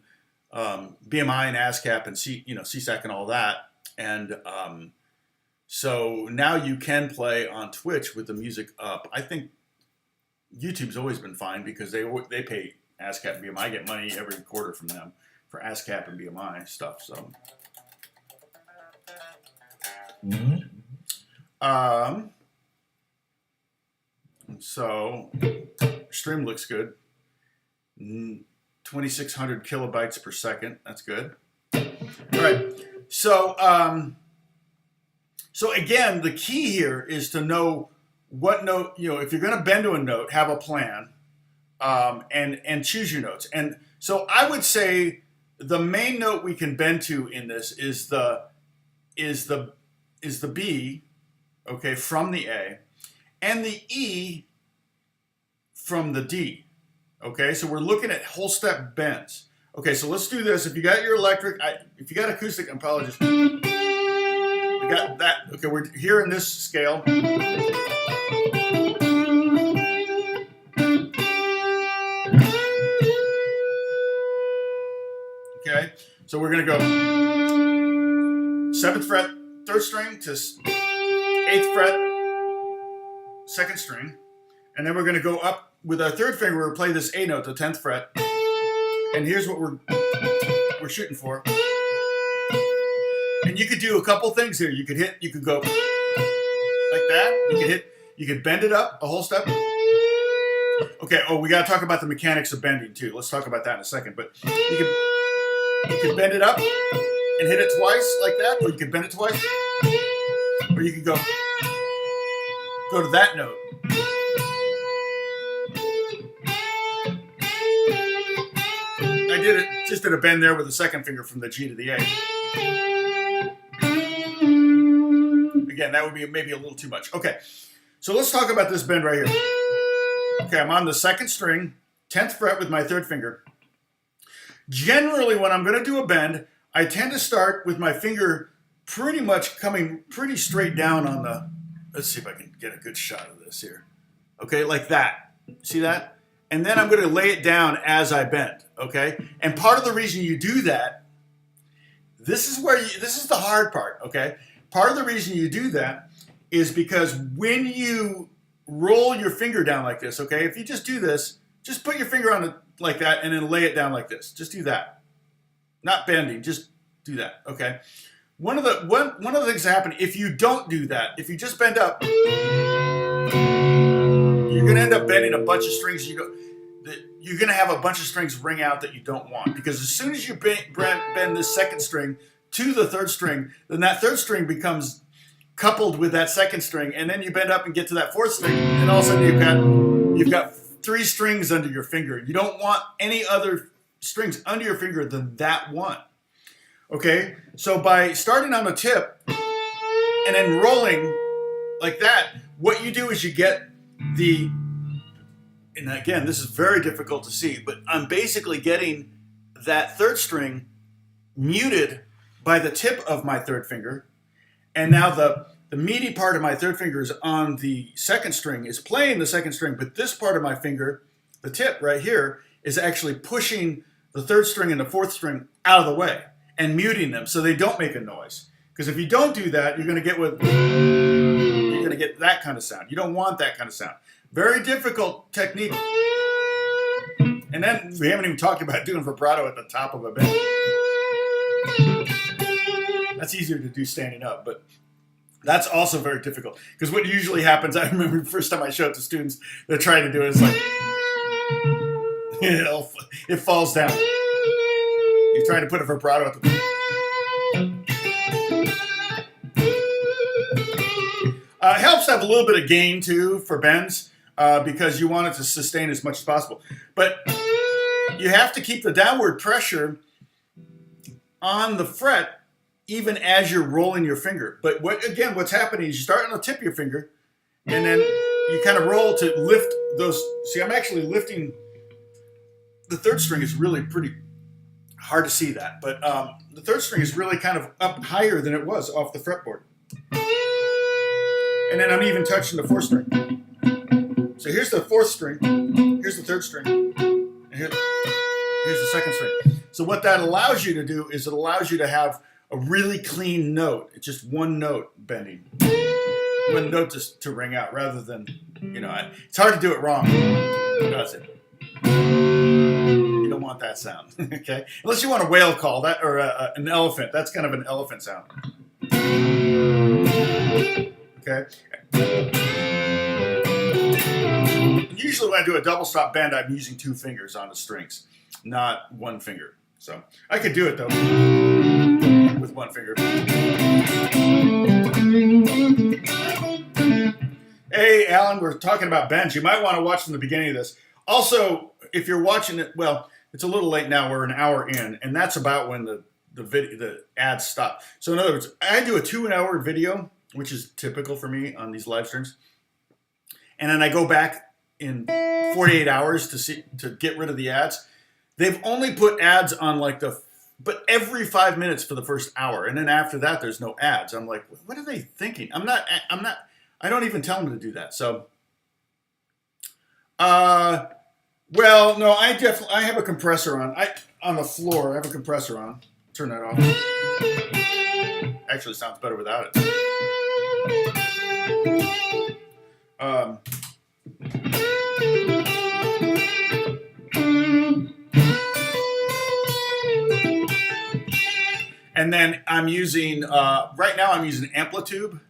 and ASCAP and CSAC and all that. And so now you can play on Twitch with the music up. I think YouTube's always been fine because they pay ASCAP and BMI. I get money every quarter from them for ASCAP and BMI stuff. So, so stream looks good. 2,600 kilobytes per second. That's good. All right. So, so again, the key here is to know what note, if you're going to bend to a note, have a plan, and choose your notes. And so I would say the main note we can bend to in this is the B, okay, from the A, and the E from the D. Okay, so we're looking at whole step bends. Okay, so let's do this. If you got your electric, if you got acoustic, I apologize. We got that. Okay, we're here in this scale. Okay, so we're gonna go 7th fret, 3rd string to 8th fret, 2nd string, and then we're gonna go up with our 3rd finger. We'll play this A note, the 10th fret, and here's what we're shooting for. And you could do a couple things here. You could go like that. You could bend it up a whole step. Okay. Oh, we got to talk about the mechanics of bending too. Let's talk about that in a second. But you could bend it up and hit it twice like that, or you could bend it twice, or you could go to that note. I did it, just did a bend there with the 2nd finger from the G to the A. Again, that would be maybe a little too much. Okay, so let's talk about this bend right here. Okay, I'm on the 2nd string, 10th fret with my 3rd finger. Generally, when I'm going to do a bend, I tend to start with my finger pretty much coming pretty straight down on the, let's see if I can get a good shot of this here. Okay, like that. See that? And then I'm going to lay it down as I bend, okay? And part of the reason you do that, this is the hard part, okay? Part of the reason you do that is because when you roll your finger down like this, okay? If you just do this, just put your finger on it like that and then lay it down like this. Just do that. Not bending, just do that, okay? One of the things that happen if you don't do that, if you just bend up, you're going to end up bending a bunch of strings. You're going to have a bunch of strings ring out that you don't want. Because as soon as you bend this 2nd string to the 3rd string, then that 3rd string becomes coupled with that 2nd string. And then you bend up and get to that 4th string. And all of a sudden you've got 3 strings under your finger. You don't want any other strings under your finger than that one. Okay? So by starting on the tip and then rolling like that, what you do is you get and again, this is very difficult to see, but I'm basically getting that 3rd string muted by the tip of my 3rd finger. And now the meaty part of my 3rd finger is on the 2nd string, is playing the 2nd string, but this part of my finger, the tip right here, is actually pushing the third string and the fourth string out of the way and muting them so they don't make a noise. Because if you don't do that, you're going to get that kind of sound. You don't want that kind of sound. Very difficult technique. And then we haven't even talked about doing vibrato at the top of a bend. That's easier to do standing up, but that's also very difficult. Because what usually happens, I remember the first time I showed it to students, they're trying to do it, it's like, it falls down. You're trying to put a vibrato at the it helps to have a little bit of gain too for bends because you want it to sustain as much as possible. But you have to keep the downward pressure on the fret even as you're rolling your finger. But what's happening is you start on the tip of your finger and then you kind of roll to lift those. See, I'm actually lifting. The third string is really pretty hard to see that, but the third string is really kind of up higher than it was off the fretboard. And then I'm even touching the fourth string. So here's the fourth string, here's the third string, and here's the second string. So what that allows you to do is it allows you to have a really clean note. It's just one note bending. One note to ring out rather than, it's hard to do it wrong. Does it? You don't want that sound, okay? Unless you want a whale call that or an elephant. That's kind of an elephant sound. Okay. Usually when I do a double stop bend, I'm using 2 fingers on the strings, not 1 finger. So I could do it though with 1 finger. Hey, Alan, we're talking about bends. You might want to watch from the beginning of this. Also, if you're watching it, well, it's a little late now. We're an hour in, and that's about when the ads stop. So in other words, I do a 2-hour video, which is typical for me on these live streams. And then I go back in 48 hours to get rid of the ads. They've only put ads on but every 5 minutes for the first hour. And then after that, there's no ads. I'm like, what are they thinking? I don't even tell them to do that. So, well, no, I have a compressor on the floor. I have a compressor on. Turn that off. Actually, sounds better without it. And then I'm using, right now I'm using Amplitube.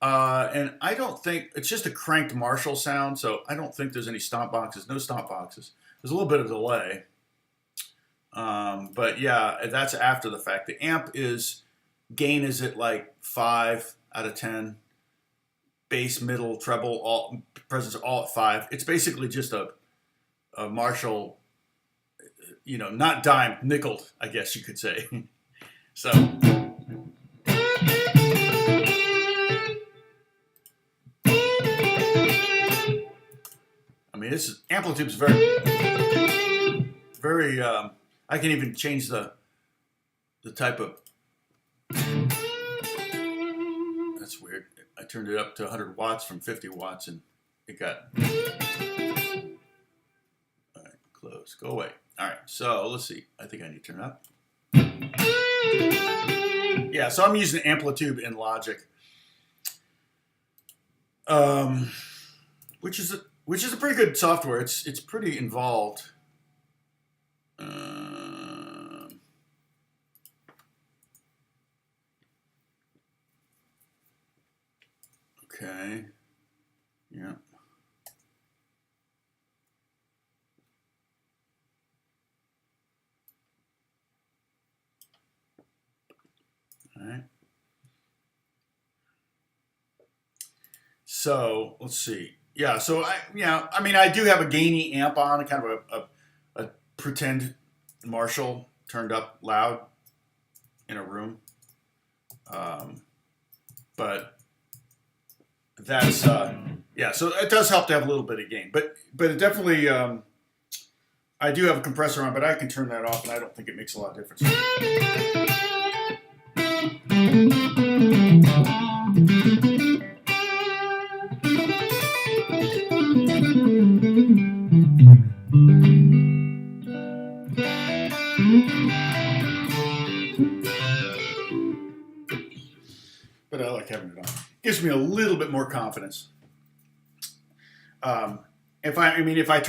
And I don't think, it's just a cranked Marshall sound, so I don't think there's any stomp boxes, no stomp boxes. There's a little bit of delay. But yeah, that's after the fact. The amp gain is at like 5 out of 10. Bass, middle, treble, all presence all at 5. It's basically just a Marshall, not dime, nickeled, I guess you could say. So. I mean, Amplitude's very, I can even change the type of, that's weird. I turned it up to 100 watts from 50 watts and it got, all right, close, go away. All right, so let's see. I think I need to turn it up. Yeah, so I'm using Amplitude in Logic, which is a pretty good software. It's pretty involved. Okay. Yeah. All right. So let's see. Yeah. So I do have a gainy amp on, kind of a pretend Marshall turned up loud in a room. But that's yeah. So it does help to have a little bit of gain, but it definitely. I do have a compressor on, but I can turn that off, and I don't think it makes a lot of difference. gives me a little bit more confidence. If I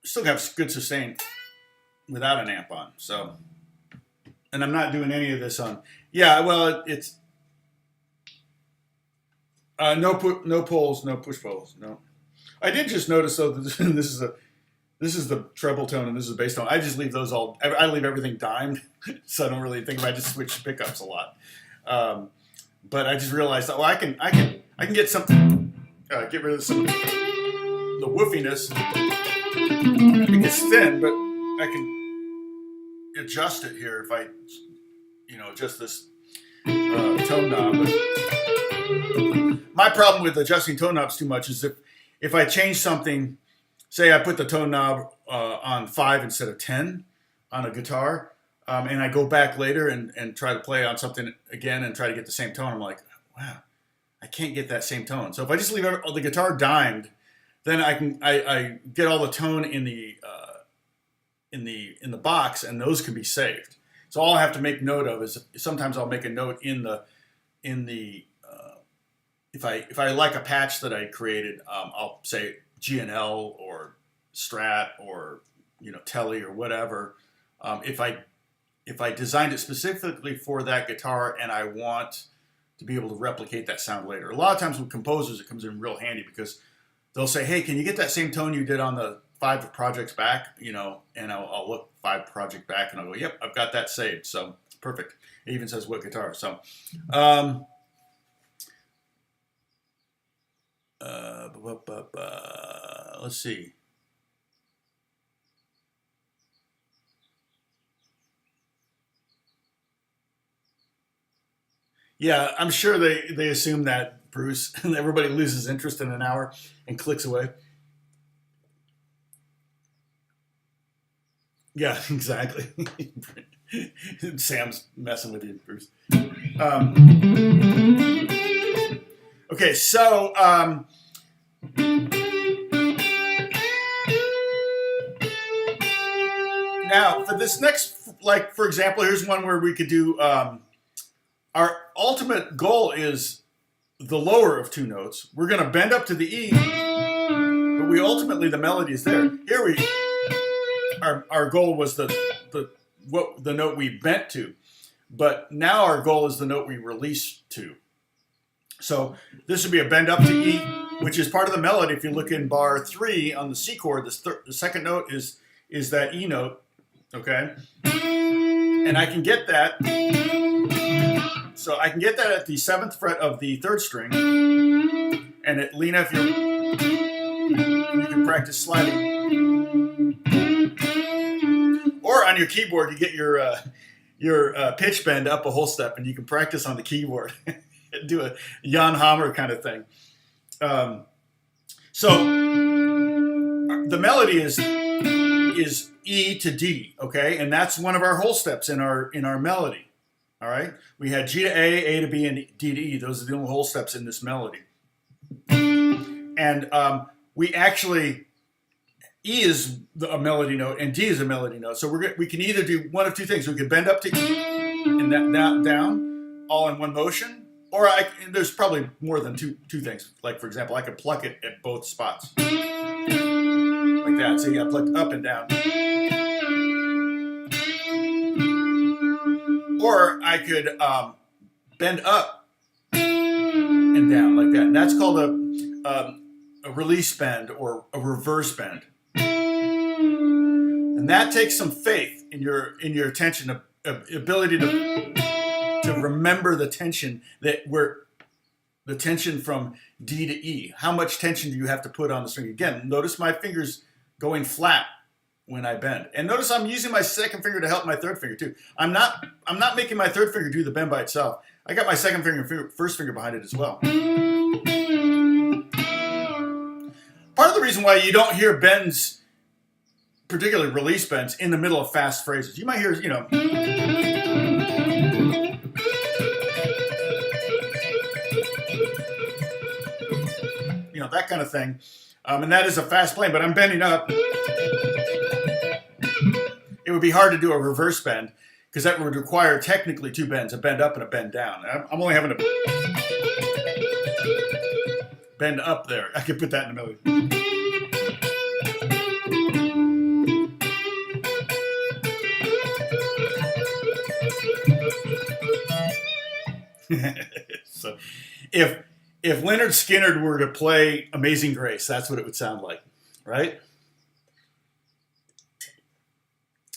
still have good sustain without an amp on, so, and I'm not doing any of this on, yeah, well, it's, no poles, no push poles, no. I did just notice though that this is the treble tone and this is the bass tone. I just leave those all, I leave everything dimed, so I don't really think about it. I just switch pickups a lot. But I just realized that, well, I can get something, get rid of some of the woofiness. It gets thin, but I can adjust it here if I, adjust this tone knob. But my problem with adjusting tone knobs too much is if I change something, say I put the tone knob on 5 instead of 10 on a guitar, and I go back later and try to play on something again and try to get the same tone, I'm like, wow, I can't get that same tone. So if I just leave the guitar dimed, then I get all the tone in the box, and those can be saved. So all I have to make note of is sometimes I'll make a note in the if I like a patch that I created, I'll say GNL or Strat or Telly or whatever. If I designed it specifically for that guitar and I want to be able to replicate that sound later. A lot of times with composers, it comes in real handy because they'll say, hey, can you get that same tone you did on the 5 projects back? And I'll look 5 project back and I'll go, yep, I've got that saved. So perfect. It even says what guitar. So, let's see. Yeah, I'm sure they assume that, Bruce. Everybody loses interest in an hour and clicks away. Yeah, exactly. Sam's messing with you, Bruce. Okay, so now for this next, like for example, here's one where we could do. Our ultimate goal is the lower of 2 notes. We're going to bend up to the E, but ultimately the melody is there. Here our goal was the note we bent to, but now our goal is the note we release to. So this would be a bend up to E, which is part of the melody. If you look in bar 3 on the C chord, the second note is that E note, okay? And I can get that. So I can get that at the 7th fret of the 3rd string. And at Lena, if you can practice sliding. Or on your keyboard, you get your pitch bend up a whole step, and you can practice on the keyboard. Do a Jan Hammer kind of thing. So the melody is E to D, okay? And that's one of our whole steps in our melody. All right, we had G to A to B, and D to E. Those are the only whole steps in this melody. And we actually, E is a melody note, and D is a melody note. So we can either do one of 2 things. We could bend up to E and that down, all in one motion, or there's probably more than two things. Like for example, I could pluck it at both spots, like that. So you got plucked up and down. Or I could bend up and down like that. And that's called a release bend or a reverse bend. And that takes some faith in your tension, ability to remember the tension the tension from D to E. How much tension do you have to put on the string? Again, notice my fingers going flat when I bend. And notice I'm using my second finger to help my third finger too. I'm not making my third finger do the bend by itself. I got my second finger, first finger behind it as well. Part of the reason why you don't hear bends, particularly release bends, in the middle of fast phrases. You might hear, that kind of thing. And that is a fast playing, but I'm bending up. It would be hard to do a reverse bend because that would require technically two bends, a bend up and a bend down. I'm only having a bend up there. I could put that in the middle. So if Leonard Skinner were to play Amazing Grace, that's what it would sound like, right?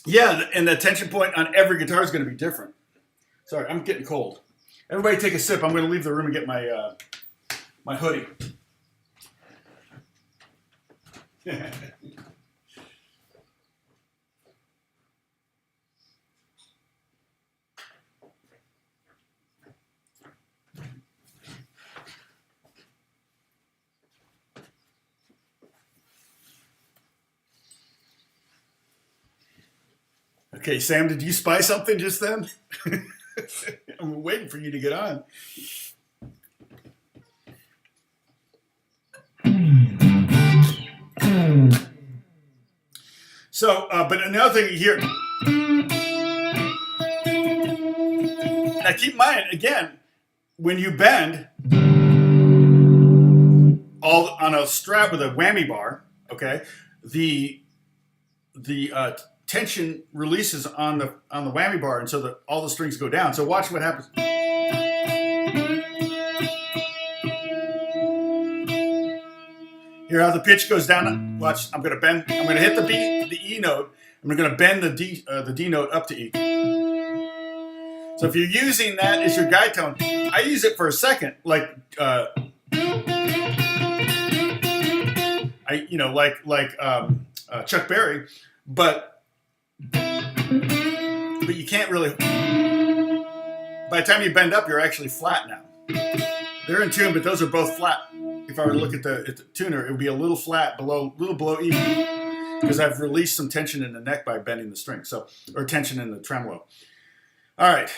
Yeah, and the tension point on every guitar is going to be different. Sorry, I'm getting cold. Everybody take a sip. I'm going to leave the room and get my my hoodie. Okay, Sam, did you spy something just then? I'm waiting for you to get on. So, but another thing here. Now keep in mind, again, when you bend all on a Strat with a whammy bar, okay, the tension releases on the whammy bar, and so that all the strings go down. So watch what happens. Hear how the pitch goes down. Watch. I'm gonna bend. I'm gonna hit the E note. I'm gonna bend the D note up to E. So if you're using that as your guide tone, I use it for a second, like Chuck Berry, but you can't really. By the time you bend up, you're actually flat now. They're in tune, but those are both flat. If I were to look at the tuner, it would be a little flat, little below E, because I've released some tension in the neck by bending the string, or tension in the tremolo. All right.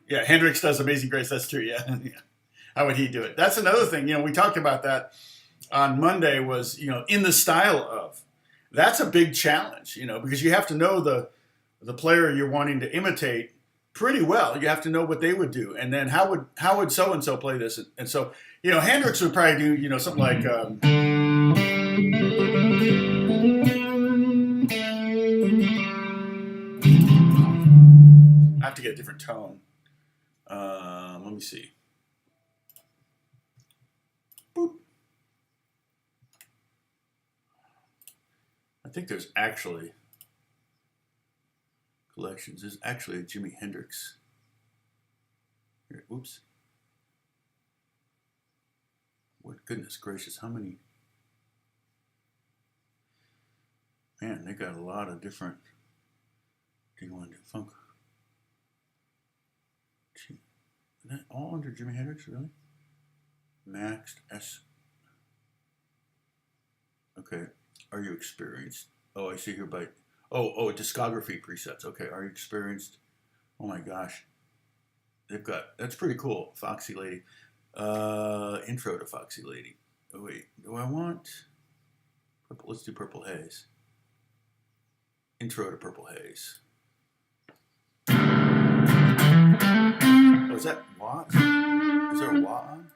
Yeah, Hendrix does Amazing Grace. That's true. Yeah. How would he do it? That's another thing. We talked about that on Monday. Was in the style of. That's a big challenge. Because you have to know the player you're wanting to imitate pretty well. You have to know what they would do, and then how would so and so play this, and so Hendrix would probably do something like. I have to get a different tone. Let me see. Boop. I think there's actually collections. There's actually a Jimi Hendrix. Here, oops. What, goodness gracious, how many? Man, they got a lot of different. Do you want to do funk? Gee, is that all under Jimi Hendrix, really? Maxed S. Okay, are you experienced? Oh, I see here by. Oh, discography presets. Okay, are you experienced? Oh my gosh, they've got. That's pretty cool. Foxy Lady. Intro to Foxy Lady. Oh wait, do I want purple? Let's do Purple Haze. Intro to Purple Haze. Oh, is that wah? Is there a wah on?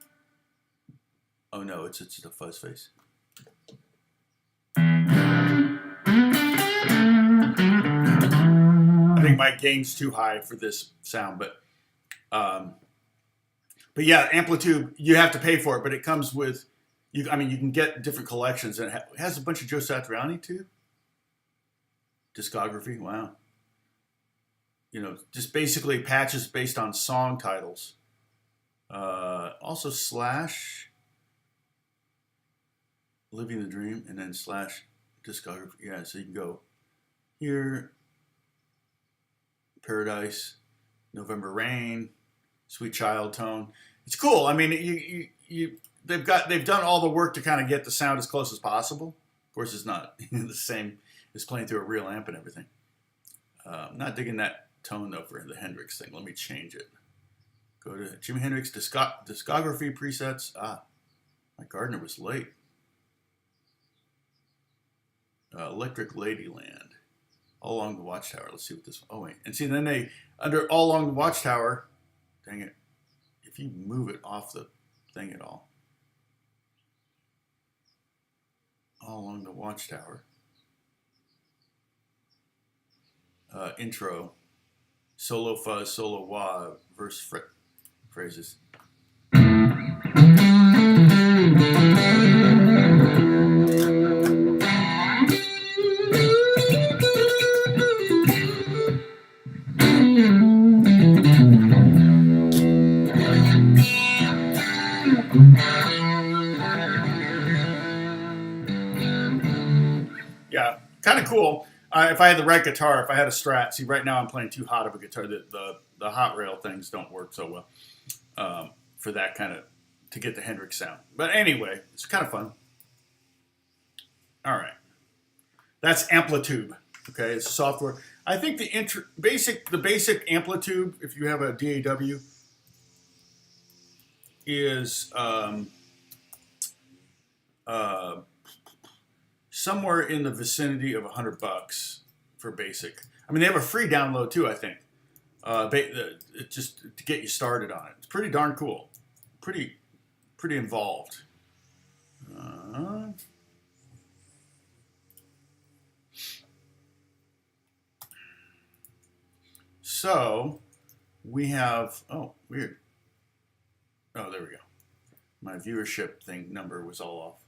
Oh no, it's the fuzz face. I think my gain's too high for this sound, but yeah, Amplitude, you have to pay for it, but it comes with you. I mean, you can get different collections, and it has a bunch of Joe Satriani too. Discography, wow. Just basically patches based on song titles. Also slash Living the Dream, and then slash discography. Yeah, so you can go here, Paradise, November Rain, Sweet Child Tone. It's cool. I mean, they've done all the work to kind of get the sound as close as possible. Of course, it's not the same as playing through a real amp and everything. Not digging that tone though for the Hendrix thing. Let me change it. Go to Jimi Hendrix discography presets. My Gardner was late. Electric Ladyland. All Along the Watchtower. Let's see what this. Oh wait, and see then they under All Along the Watchtower. Dang it! If you move it off the thing at all. All Along the Watchtower. Intro. Solo fuzz, solo wah, verse phrases. Yeah, kind of cool. If I had the right guitar, if I had a Strat, see right now I'm playing too hot of a guitar. The hot rail things don't work so well for that kind of, to get the Hendrix sound. But anyway, it's kind of fun. All right, that's Amplitube. Okay, it's software. I think the basic Amplitube, if you have a DAW, is somewhere in the vicinity of $100 for basic. I mean, they have a free download too, I think. Just to get you started on it. It's pretty darn cool. Pretty involved. So we have, oh, weird. Oh, there we go. My viewership thing number was all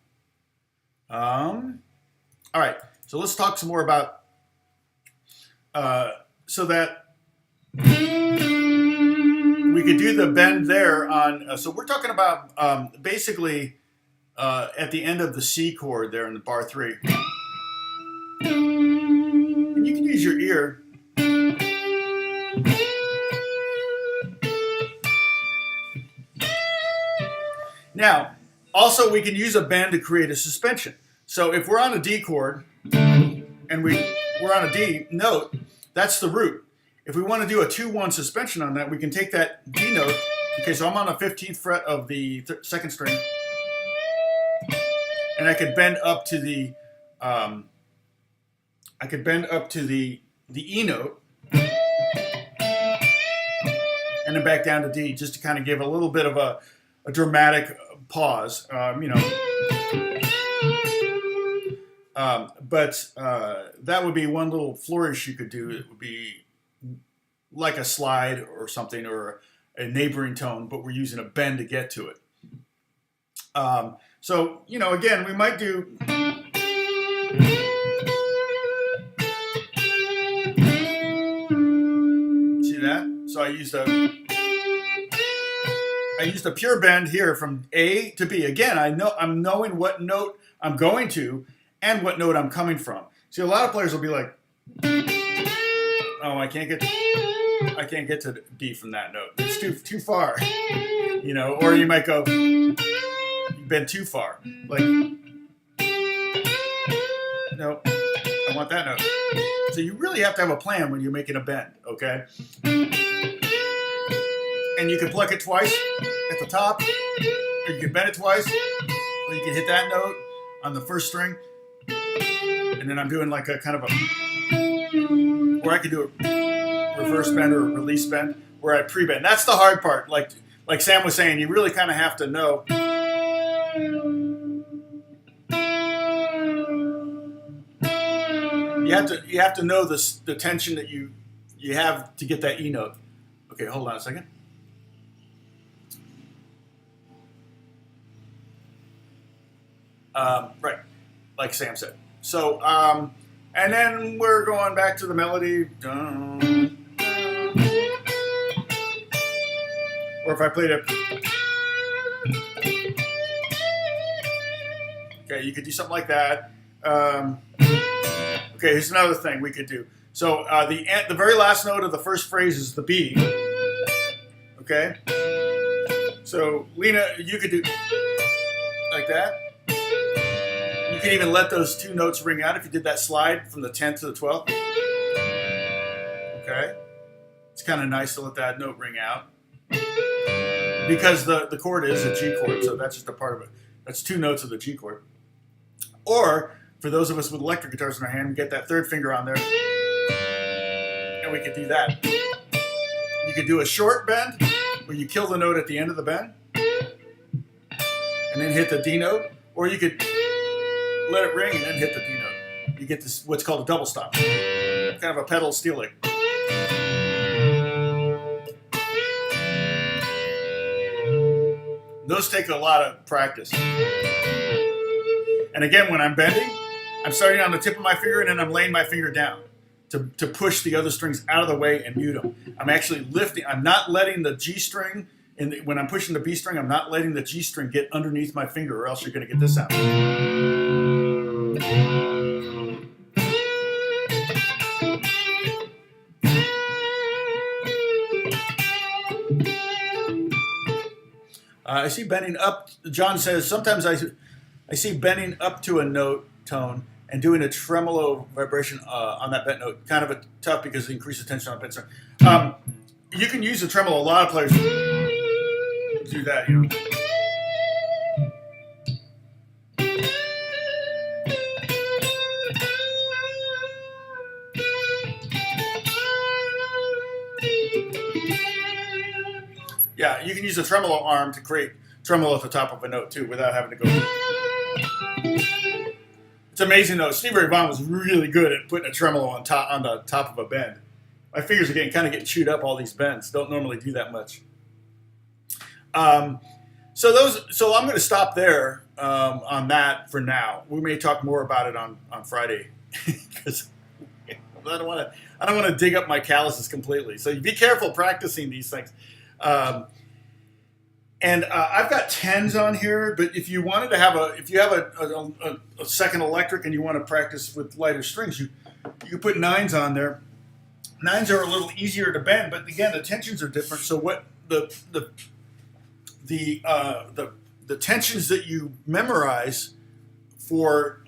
off. All right, so let's talk some more about, so that we could do the bend there on, so we're talking about basically at the end of the C chord there in the bar 3. And you can use your ear. Now, also we can use a bend to create a suspension. So if we're on a D chord and we're on a D note, that's the root. If we want to do a 2-1 suspension on that, we can take that D note. Okay, so I'm on the 15th fret of the second string, and I could bend up to the E note, and then back down to D, just to kind of give a little bit of a dramatic pause, but that would be one little flourish you could do. It would be like a slide or something, or a neighboring tone, but we're using a bend to get to it. So, again, we might do... See that? So I used a pure bend here from A to B. Again, I'm knowing what note I'm going to and what note I'm coming from. See, a lot of players will be like, oh, I can't get to D from that note. It's too far. Or you might go, you bend too far. Like, no, I want that note. So you really have to have a plan when you're making a bend, okay? And you can pluck it twice at the top, or you can bend it twice, or you can hit that note on the first string, and then I'm doing like a kind of a, or I could do a reverse bend or a release bend, where I pre-bend. That's the hard part. Like Sam was saying, you really kind of have to know. You have to know the tension that you have to get that E note. Okay, hold on a second. Right, like Sam said. So, and then we're going back to the melody. Or if I played it. Okay, you could do something like that. Okay, here's another thing we could do. So the very last note of the first phrase is the B. Okay? So, Lena, you could do like that. You can even let those two notes ring out if you did that slide from the 10th to the 12th. Okay? It's kind of nice to let that note ring out. Because the chord is a G chord, so that's just a part of it. That's two notes of the G chord. Or For those of us with electric guitars in our hand, we get that third finger on there, and we could do that. You could do a short bend, where you kill the note at the end of the bend, and then hit the D note, or you could let it ring and then hit the D note. You get this, what's called a double stop, kind of a pedal steel lick. Those take a lot of practice. And again, when I'm bending, I'm starting on the tip of my finger and then I'm laying my finger down to push the other strings out of the way and mute them. I'm actually lifting. I'm not letting the G string, when I'm pushing the B string, I'm not letting the G string get underneath my finger, or else you're going to get this sound. I see bending up. John says, sometimes I see bending up to a note tone and doing a tremolo vibration on that bent note. Kind of tough because it increases tension on the bent string. You can use the tremolo. A lot of players do that, you know. Yeah, you can use a tremolo arm to create tremolo at the top of a note too, without having to go. It's amazing though. Stevie Ray Vaughan was really good at putting a tremolo on the top of a bend. My fingers are kind of getting chewed up. All these bends don't normally do that much. So I'm going to stop there on that for now. We may talk more about it on Friday because I don't want to dig up my calluses completely. So be careful practicing these things. And I've got 10s on here, but if you wanted to have if you have a second electric and you want to practice with lighter strings, you put 9s on there. 9s are a little easier to bend, but again, the tensions are different. So what the tensions that you memorize for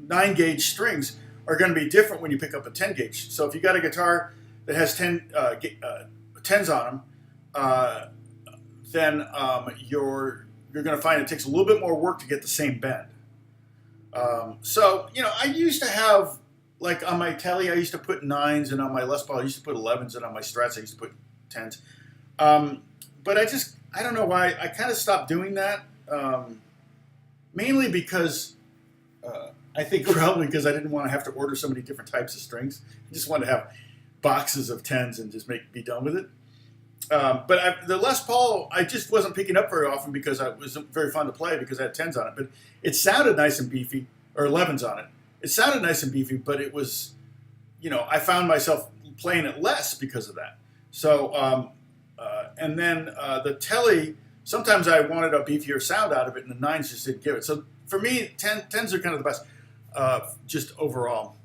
9-gauge strings are going to be different when you pick up a 10-gauge. So if you got a guitar that has 10s on them, then you're going to find it takes a little bit more work to get the same bend. So I used to have, like on my Telly, I used to put 9s, and on my Les Paul, I used to put 11s, and on my Strats, I used to put 10s. But I don't know why, I kind of stopped doing that. Mainly because I think probably because I didn't want to have to order so many different types of strings. I just wanted to have boxes of 10s and just be done with it. But the Les Paul, I just wasn't picking up very often because it wasn't very fun to play because I had 10s on it. But it sounded nice and beefy, or 11s on it. It sounded nice and beefy, but it was, I found myself playing it less because of that. So, and then the Telly, sometimes I wanted a beefier sound out of it, and the 9s just didn't give it. So for me, 10s are kind of the best, just overall.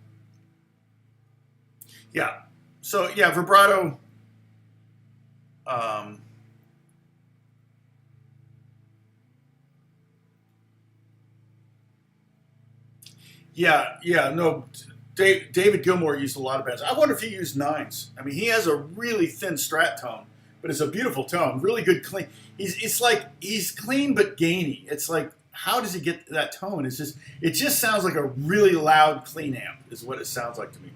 Yeah. So yeah, vibrato. No. David Gilmour used a lot of bends. I wonder if he used 9s. I mean, he has a really thin Strat tone, but it's a beautiful tone, really good clean. It's like he's clean but gainy. It's like, how does he get that tone? It just sounds like a really loud clean amp is what it sounds like to me.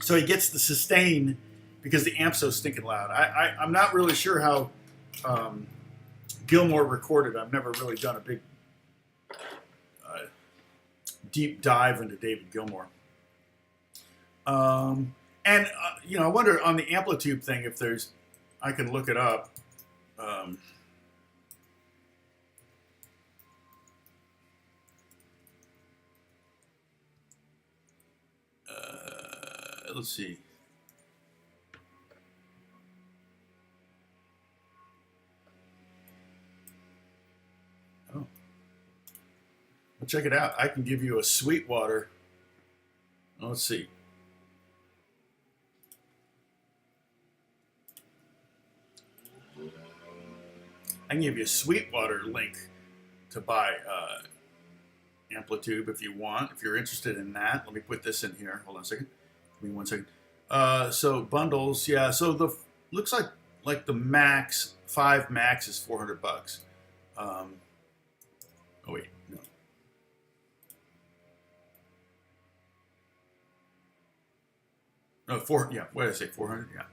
So he gets the sustain because the amp's so stinking loud. I'm not really sure how Gilmour recorded. I've never really done a big deep dive into David Gilmour. I wonder on the amplitude thing if I can look it up. Let's see. Oh. Well, check it out. I can give you a Sweetwater. Let's see. I can give you a Sweetwater link to buy Amplitude if you want, if you're interested in that. Let me put this in here. Hold on a second. Give me 1 second. So bundles, yeah. So looks like like the max, 5 max is $400. Oh wait, no. No, yeah, what did I say, 400? Yeah.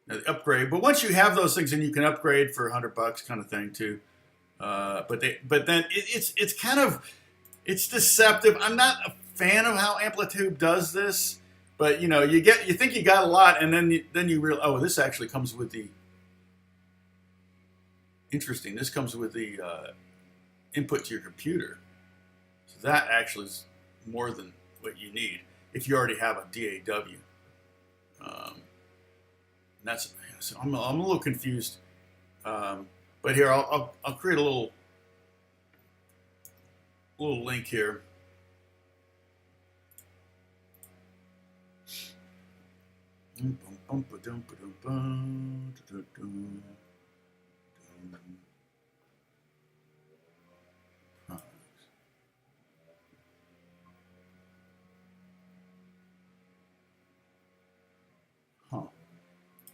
Now, the upgrade, but once you have those things, then you can upgrade for $100 kind of thing too. But then it's kind of, it's deceptive. I'm not a fan of how Amplitude does this, but you know, you think you got a lot, and then you realize, oh, this actually comes with the, interesting, this comes with the input to your computer. So that actually is more than what you need if you already have a DAW. And that's, so I'm a little confused. But here, I'll create a little link here.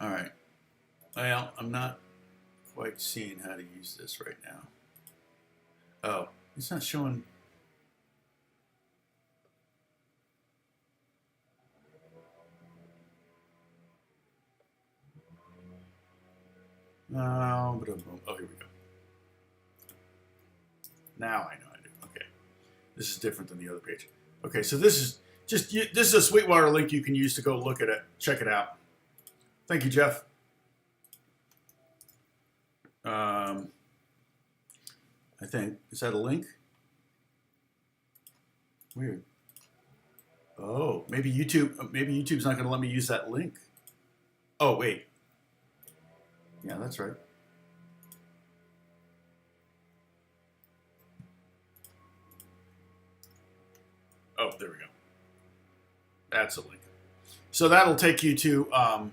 All right. Well, I'm not quite seeing how to use this right now. Oh, it's not showing. Oh, here we go. Now I know I do. Okay. This is different than the other page. Okay, so this is this is a Sweetwater link you can use to go look at it. Check it out. Thank you, Jeff. I think, is that a link? Weird. Oh, maybe YouTube's not going to let me use that link. Oh, wait. Yeah, that's right. Oh, there we go. That's a link. So that'll take you to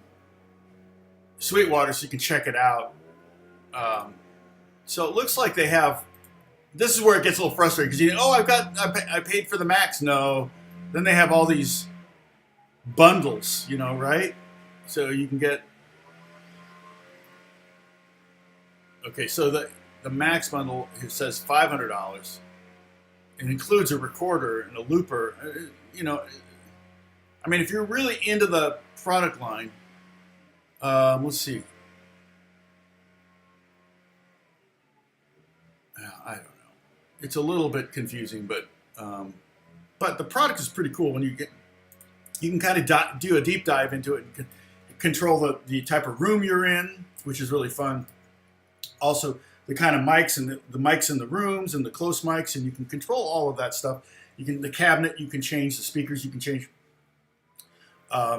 Sweetwater, so you can check it out. So it looks like they have. This is where it gets a little frustrating because I paid for the max. No, then they have all these bundles, right? So you can get. Okay, so the max bundle, it says $500. It includes a recorder and a looper. I mean, if you're really into the product line, let's see. I don't know. It's a little bit confusing, but the product is pretty cool when you can kind of do a deep dive into it and control the type of room you're in, which is really fun. Also, the kind of mics and the mics in the rooms and the close mics, and you can control all of that stuff. The cabinet, you can change the speakers, you can change.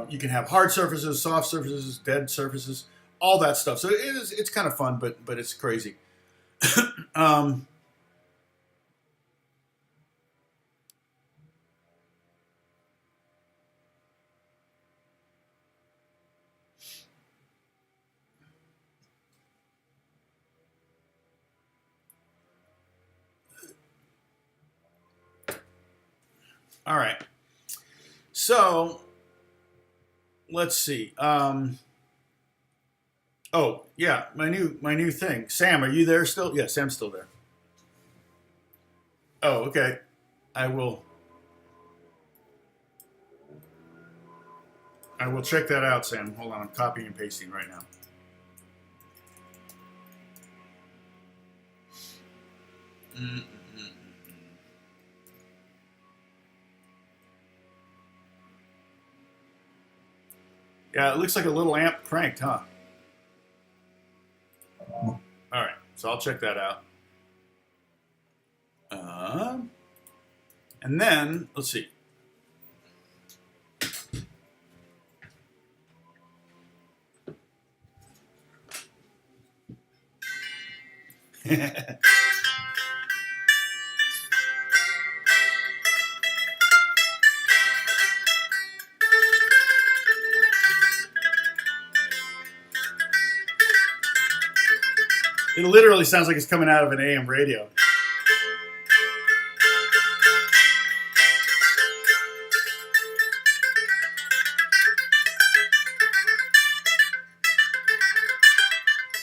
You can have hard surfaces, soft surfaces, dead surfaces, all that stuff. So it's kind of fun, but it's crazy. All right. So let's see. Oh yeah, my new thing. Sam, are you there still? Yeah, Sam's still there. Oh, okay. I will check that out, Sam. Hold on, I'm copying and pasting right now. Yeah, it looks like a little amp cranked, huh? All right, so I'll check that out. And then, let's see. It literally sounds like it's coming out of an AM radio.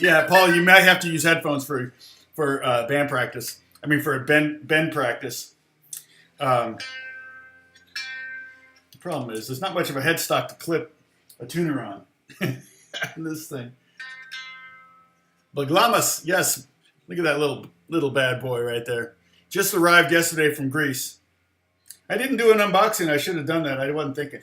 Yeah, Paul, you might have to use headphones for band practice. I mean, for a bend practice. The problem is there's not much of a headstock to clip a tuner on. This thing. Baglamas, yes. Look at that little bad boy right there. Just arrived yesterday from Greece. I didn't do an unboxing. I should have done that. I wasn't thinking.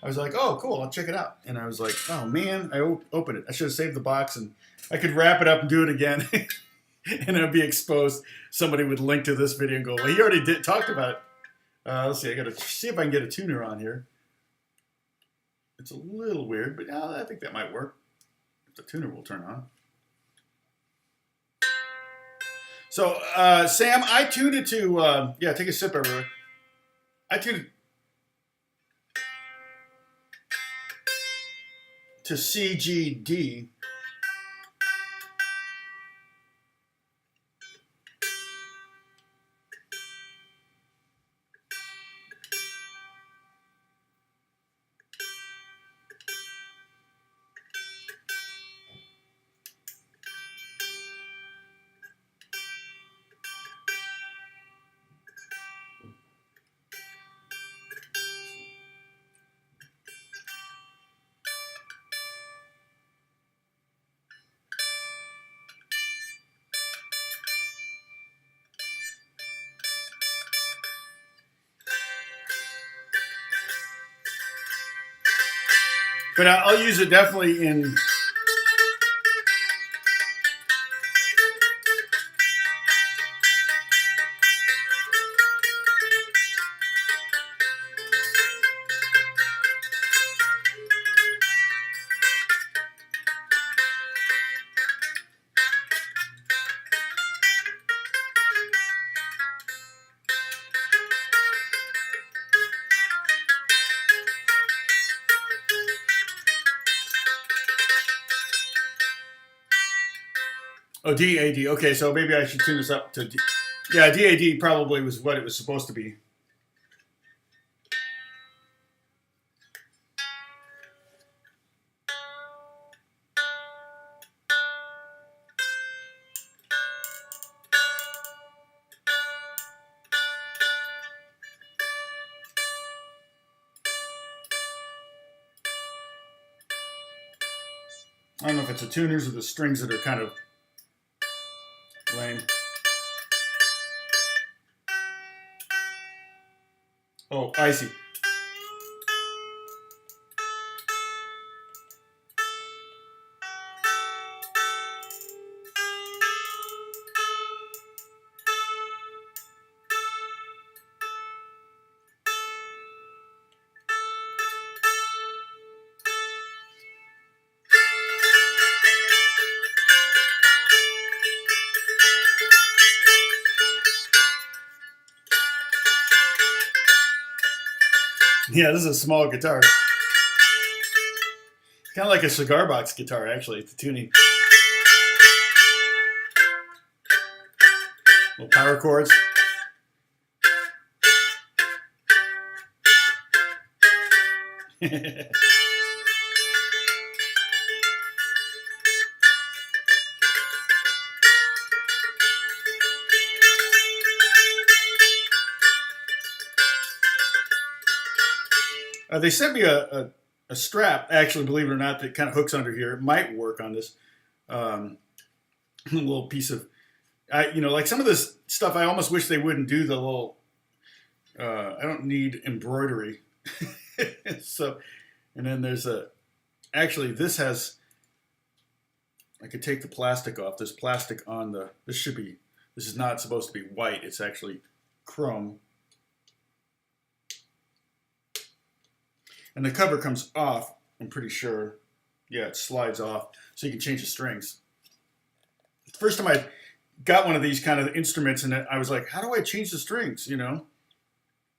I was like, oh, cool, I'll check it out. And I was like, oh, man, I opened it. I should have saved the box, and I could wrap it up and do it again. And it would be exposed. Somebody would link to this video and go, well, he already talked about it. Let's see. I got to see if I can get a tuner on here. It's a little weird, but I think that might work. If the tuner will turn on. So, Sam, I tuned it to, yeah, take a sip, everyone. I tuned it to CGD. But I'll use it definitely in. Oh, DAD. Okay, so maybe I should tune this up to D. Yeah, DAD probably was what it was supposed to be. I don't know if it's the tuners or the strings that are kind of lame. Oh, I see. Yeah, this is a small guitar. It's kind of like a cigar box guitar, actually. It's the tuning. Little power chords. They sent me a strap, actually, believe it or not, that kind of hooks under here. It might work on this little piece of, like some of this stuff, I almost wish they wouldn't do the little, I don't need embroidery. So, and then there's actually this has, I could take the plastic off. There's plastic on this is not supposed to be white. It's actually chrome. And the cover comes off, I'm pretty sure. Yeah, it slides off, so you can change the strings. The first time I got one of these kind of instruments, and I was like, how do I change the strings,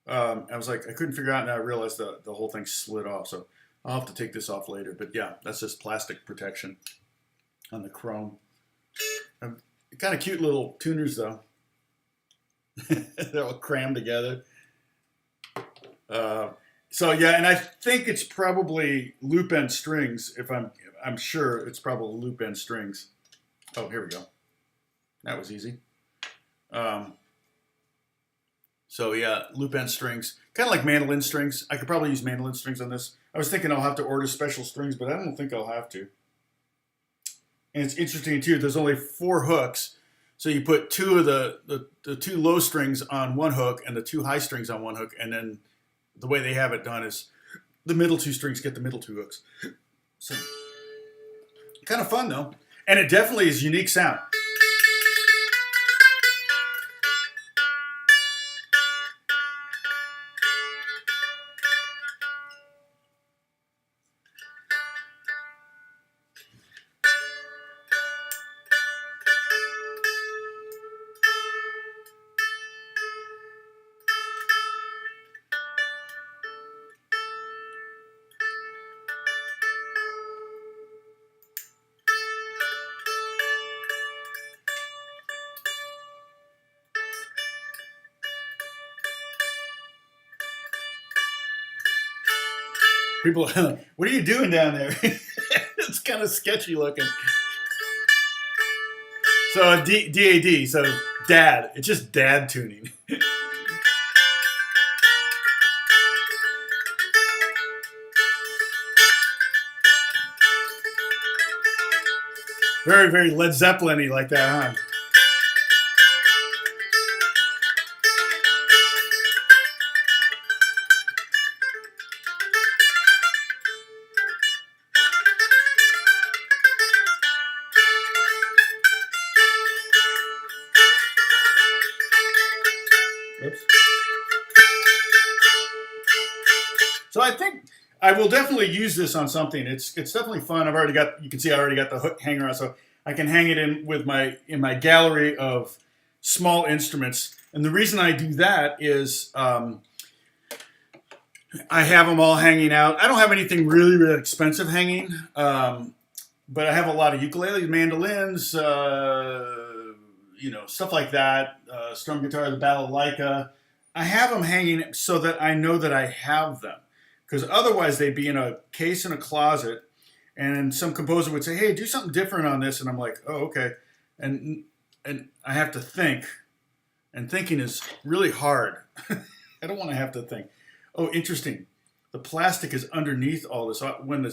I was like, I couldn't figure out, and I realized the whole thing slid off, so I'll have to take this off later. But yeah, that's just plastic protection on the chrome. Kind of cute little tuners, though. They're all crammed together. So yeah, and I think it's probably loop end strings. If I'm sure it's probably loop end strings. Oh, here we go. That was easy. So yeah, loop end strings, kind of like mandolin strings. I could probably use mandolin strings on this. I was thinking I'll have to order special strings, but I don't think I'll have to. And it's interesting too, there's only 4 hooks. So you put 2 of the 2 low strings on one hook and the 2 high strings on one hook. And then the way they have it done is the middle 2 strings get the middle 2 hooks. So kind of fun though. And it definitely is unique sound. People, what are you doing down there? It's kind of sketchy looking. So DAD, so dad. It's just dad tuning. Very, very Led Zeppelin-y like that, huh? Oops. So I think I will definitely use this on something. It's definitely fun. I've already got, you can see I already got the hook hanger on, so I can hang it in with in my gallery of small instruments. And the reason I do that is I have them all hanging out. I don't have anything really, really expensive hanging, but I have a lot of ukuleles, mandolins, you know, stuff like that. Strum guitar, the balalaika. I have them hanging so that I know that I have them. Because otherwise they'd be in a case in a closet, and some composer would say, hey, do something different on this. And I'm like, oh, okay. And I have to think. And thinking is really hard. I don't want to have to think. Oh, interesting. The plastic is underneath all this. I won't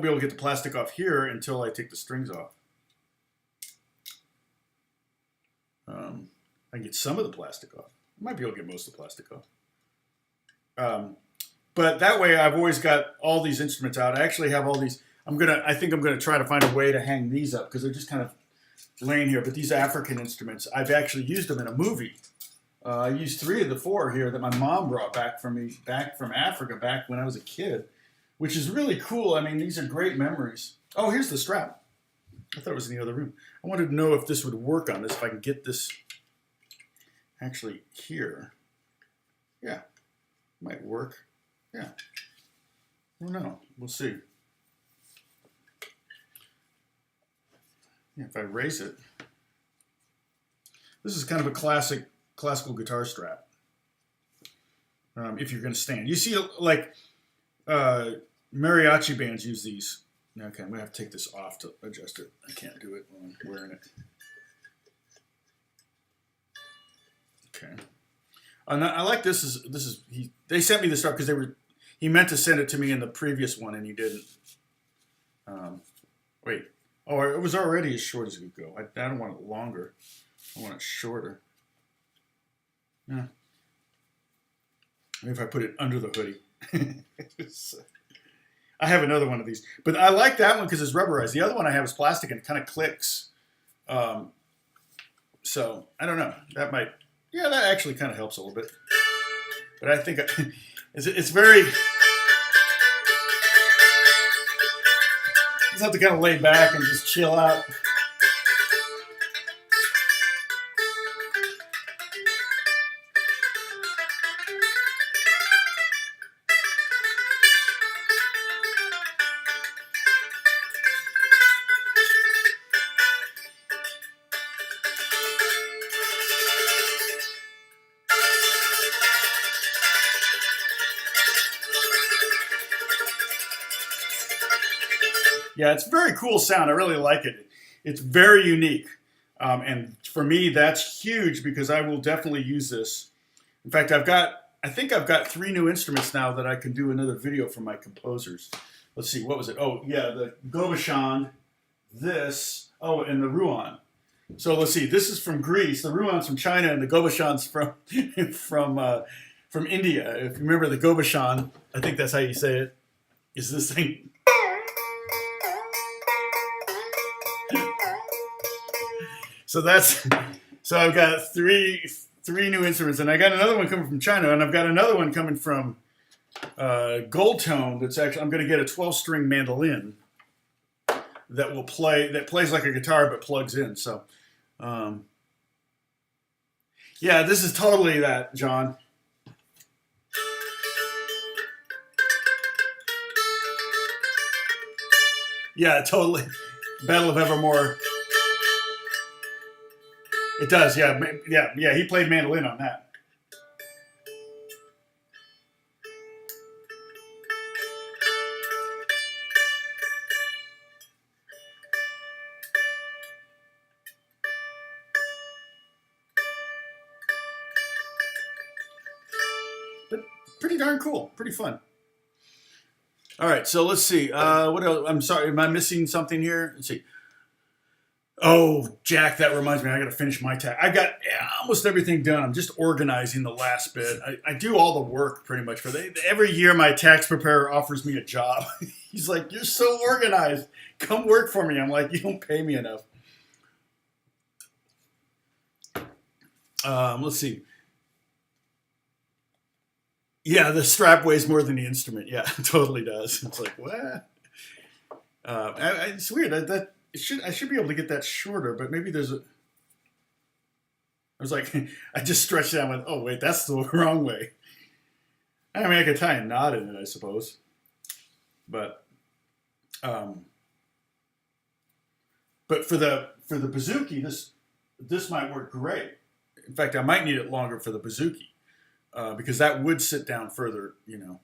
be able to get the plastic off here until I take the strings off. I can get some of the plastic off. I might be able to get most of the plastic off. But that way I've always got all these instruments out. I actually have all these. I think I'm gonna try to find a way to hang these up because they're just kind of laying here. But these African instruments, I've actually used them in a movie. I used 3 of the 4 here that my mom brought back from Africa back when I was a kid, which is really cool. I mean, these are great memories. Oh, here's the strap. I thought it was in the other room. I wanted to know if this would work on this, if I can get this actually here. Yeah, might work. Yeah. I don't know. We'll see. Yeah, if I raise it. This is kind of a classical guitar strap. If you're going to stand. You see, like, mariachi bands use these. Okay, I'm going to have to take this off to adjust it. I can't do it while I'm wearing it. Okay. And I like this. They sent me this stuff because he meant to send it to me in the previous one and he didn't. Wait. Oh, it was already as short as it could go. I don't want it longer. I want it shorter. Yeah. Maybe if I put it under the hoodie. I have another one of these. But I like that one because it's rubberized. The other one I have is plastic and it kind of clicks. So, I don't know. That might... Yeah, that actually kind of helps a little bit. But I think it's very... You just have to kind of lay back and just chill out. Yeah, it's a very cool sound. I really like it. it's very unique. And for me, that's huge because I will definitely use this. In fact, I think I've got 3 new instruments now that I can do another video for my composers. Let's see, what was it? Oh, yeah, the Gobushan, this, oh, and the Ruan. So let's see, this is from Greece, the Ruan's from China, and the Gobushan's from from India. If you remember the Gobushan, I think that's how you say it, is this thing. So I've got three new instruments, and I got another one coming from China, and I've got another one coming from Gold Tone. That's actually, I'm going to get a 12-string mandolin that plays like a guitar but plugs in. So, yeah, this is totally that, John. Yeah, totally. Battle of Evermore. It does, yeah. He played mandolin on that. But pretty darn cool, pretty fun. All right, so let's see. What else? I'm sorry, am I missing something here? Let's see. Oh, Jack, that reminds me. I got to finish my tax. I got almost everything done. I'm just organizing the last bit. I do all the work pretty much every year. My tax preparer offers me a job. He's like, "You're so organized. Come work for me." I'm like, "You don't pay me enough." Let's see. Yeah, the strap weighs more than the instrument. Yeah, it totally does. It's like, what? It's weird. I should be able to get that shorter, but maybe there's a. I was like, I just stretched it out and went, oh wait, that's the wrong way. I mean, I could tie a knot in it, I suppose, but for the bouzouki, this might work great. In fact, I might need it longer for the bouzouki because that would sit down further, you know.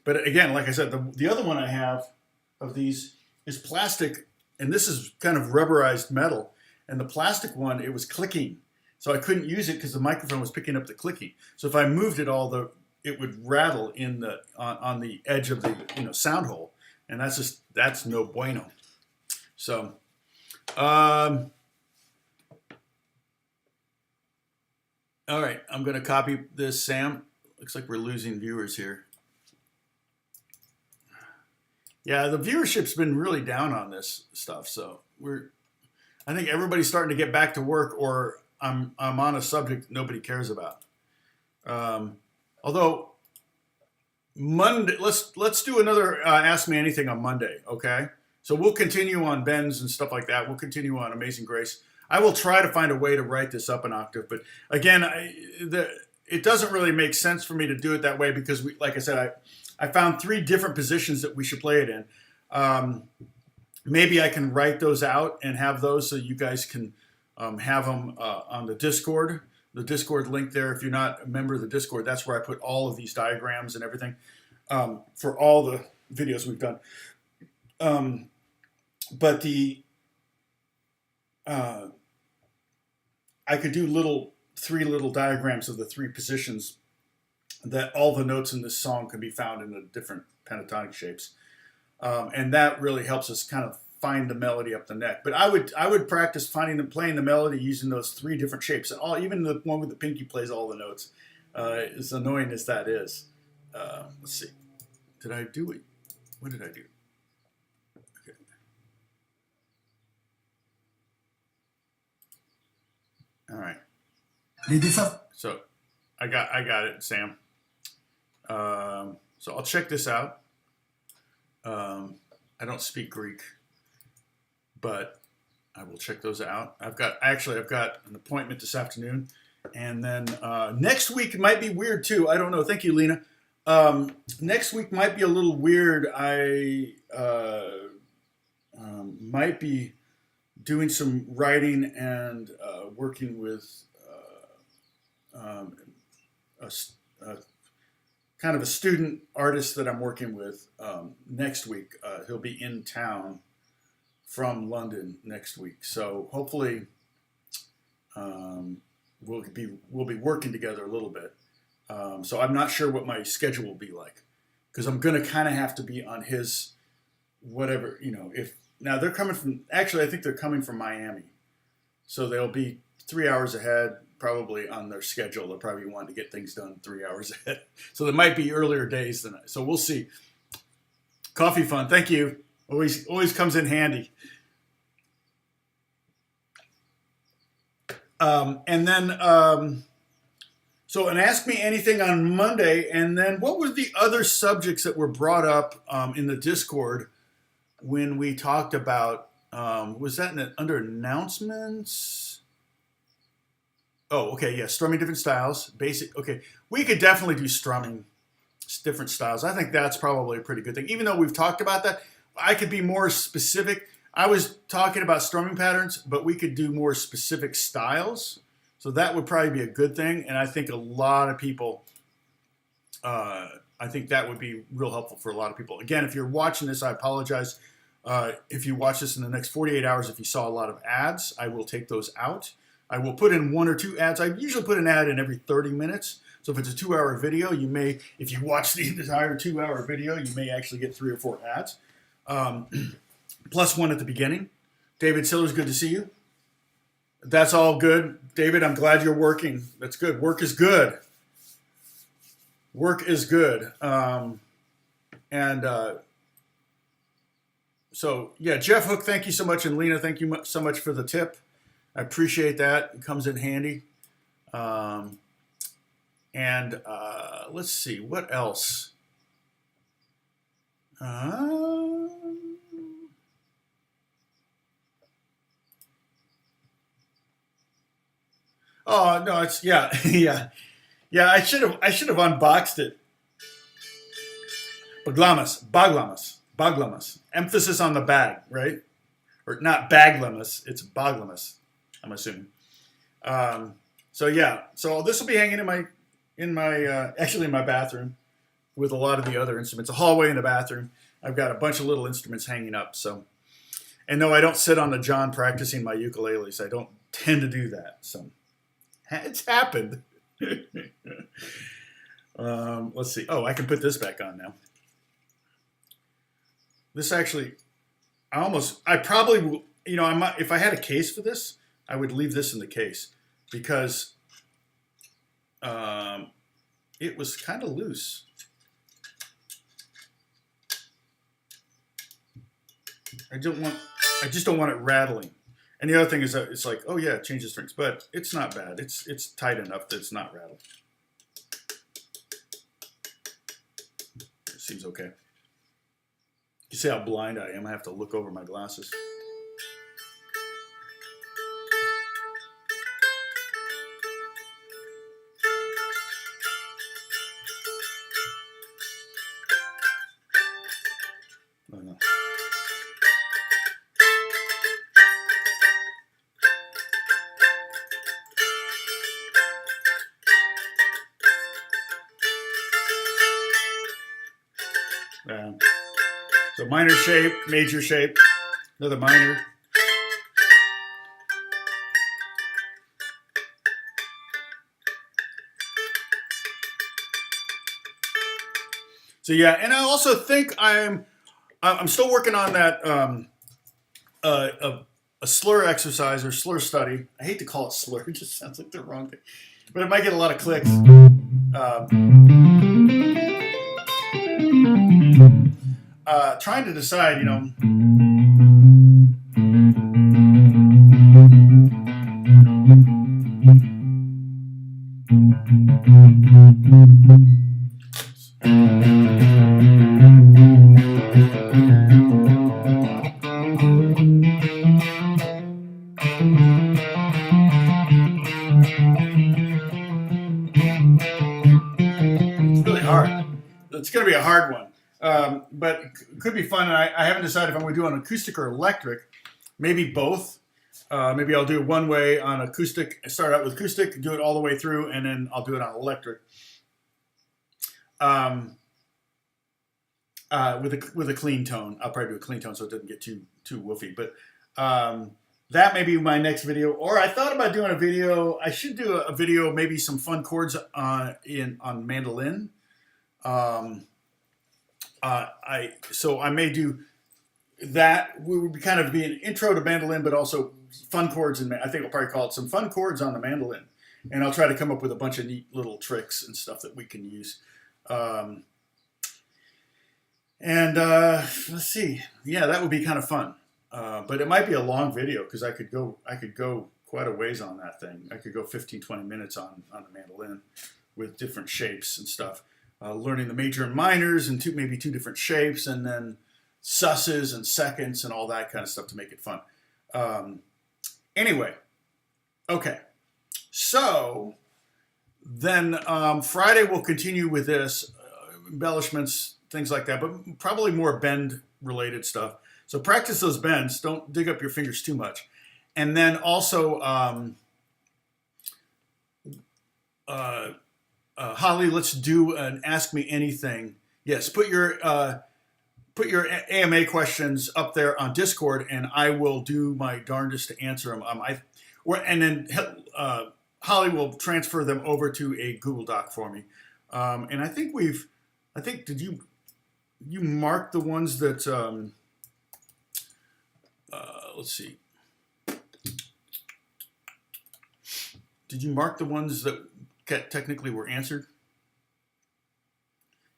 But again, like I said, the other one I have of these is plastic. And this is kind of rubberized metal. And the plastic one, it was clicking. So I couldn't use it because the microphone was picking up the clicking. So if I moved it it would rattle on the edge of the sound hole. And that's no bueno. So all right, I'm gonna copy this, Sam. Looks like we're losing viewers here. Yeah, the viewership's been really down on this stuff, so I think everybody's starting to get back to work, or I'm on a subject nobody cares about. Although Monday, let's do another Ask Me Anything on Monday, okay? So we'll continue on bends and stuff like that. We'll continue on Amazing Grace. I will try to find a way to write this up an octave, but again, it doesn't really make sense for me to do it that way because, like I said, I found 3 different positions that we should play it in. Maybe I can write those out and have those so you guys can have them on the Discord. The Discord link there, if you're not a member of the Discord, that's where I put all of these diagrams and everything for all the videos we've done. But I could do 3 little diagrams of the 3 positions that all the notes in this song can be found in the different pentatonic shapes. And that really helps us kind of find the melody up the neck. But I would practice playing the melody using those 3 different shapes. Even the one with the pinky plays all the notes. As annoying as that is. Let's see. Did I do it? What did I do? Okay. All right. So I got it, Sam. So I'll check this out. I don't speak Greek, but I will check those out. I've got an appointment this afternoon, and then next week might be weird too. I don't know. Thank you, Lena. Next week might be a little weird. I might be doing some writing and working with a kind of a student artist that I'm working with next week. He'll be in town from London next week. So hopefully we'll be working together a little bit. So I'm not sure what my schedule will be like, because I'm going to kind of have to be on his whatever, if now they're coming from, actually I think they're coming from Miami. So they'll be 3 hours ahead probably on their schedule. They'll probably want to get things done 3 hours ahead. So there might be earlier days than so we'll see. Coffee fun. Thank you. Always comes in handy. And then, so, and ask me anything on Monday. And then what were the other subjects that were brought up in the Discord when we talked about, was that under announcements? Oh, okay, yeah, strumming different styles, basic, okay. We could definitely do strumming different styles. I think that's probably a pretty good thing. Even though we've talked about that, I could be more specific. I was talking about strumming patterns, but we could do more specific styles. So that would probably be a good thing. And I think a lot of people, I think that would be real helpful for a lot of people. Again, if you're watching this, I apologize. If you watch this in the next 48 hours, if you saw a lot of ads, I will take those out. I will put in 1 or 2 ads. I usually put an ad in every 30 minutes. So if it's a 2-hour video, you may, if you watch the entire 2-hour video, you may actually get 3 or 4 ads. Plus 1 at the beginning. David Siller's good to see you. That's all good. David, I'm glad you're working. That's good. Work is good. Work is good. So, yeah, Jeff Hook, thank you so much. And Lena, thank you so much for the tip. I appreciate that. It comes in handy. Let's see, what else? Oh no, it's yeah, yeah. I should have unboxed it. Baglamas. Emphasis on the bag, right? Or not baglamas, it's baglamas. I'm assuming. So yeah, so this will be hanging in my actually in my bathroom with a lot of the other instruments. A hallway in the bathroom. I've got a bunch of little instruments hanging up. So, and no, I don't sit on the john practicing my ukuleles. I don't tend to do that. So. It's happened. Let's see. Oh, I can put this back on now. This actually, I probably will, if I had a case for this, I would leave this in the case because it was kind of loose. I just don't want it rattling. And the other thing is that it's like, oh yeah, change the strings, but it's not bad. It's tight enough that it's not rattled. It seems okay. You see how blind I am? I have to look over my glasses. Oh, no. So minor shape, major shape, another minor. So yeah, and I also think I'm still working on that a slur exercise or slur study. I hate to call it slur; it just sounds like the wrong thing, but it might get a lot of clicks. Trying to decide, it's really hard. It's going to be a hard one. But it could be fun. And I haven't decided if I'm going to do it on acoustic or electric. Maybe both. Maybe I'll do it one way on acoustic. Start out with acoustic, do it all the way through, and then I'll do it on electric. With a clean tone. I'll probably do a clean tone so it doesn't get too too woofy. But that may be my next video. Or I thought about doing a video. I should do a video, maybe some fun chords on mandolin. So I may do that. We would kind of be an intro to mandolin, but also fun chords, and I think I'll probably call it some fun chords on the mandolin. And I'll try to come up with a bunch of neat little tricks and stuff that we can use. Let's see. Yeah, that would be kind of fun. But it might be a long video because I could go quite a ways on that thing. I could go 15, 20 minutes on the mandolin with different shapes and stuff. Learning the major and minors and maybe two different shapes, and then susses and seconds and all that kind of stuff to make it fun. Anyway, okay. So then Friday we'll continue with this, embellishments, things like that, but probably more bend-related stuff. So practice those bends. Don't dig up your fingers too much. And then also, Holly, let's do an Ask Me Anything. Yes, put your AMA questions up there on Discord, and I will do my darndest to answer them. And then Holly will transfer them over to a Google Doc for me. And I think did you mark the ones that, let's see. Did you mark the ones that technically were answered?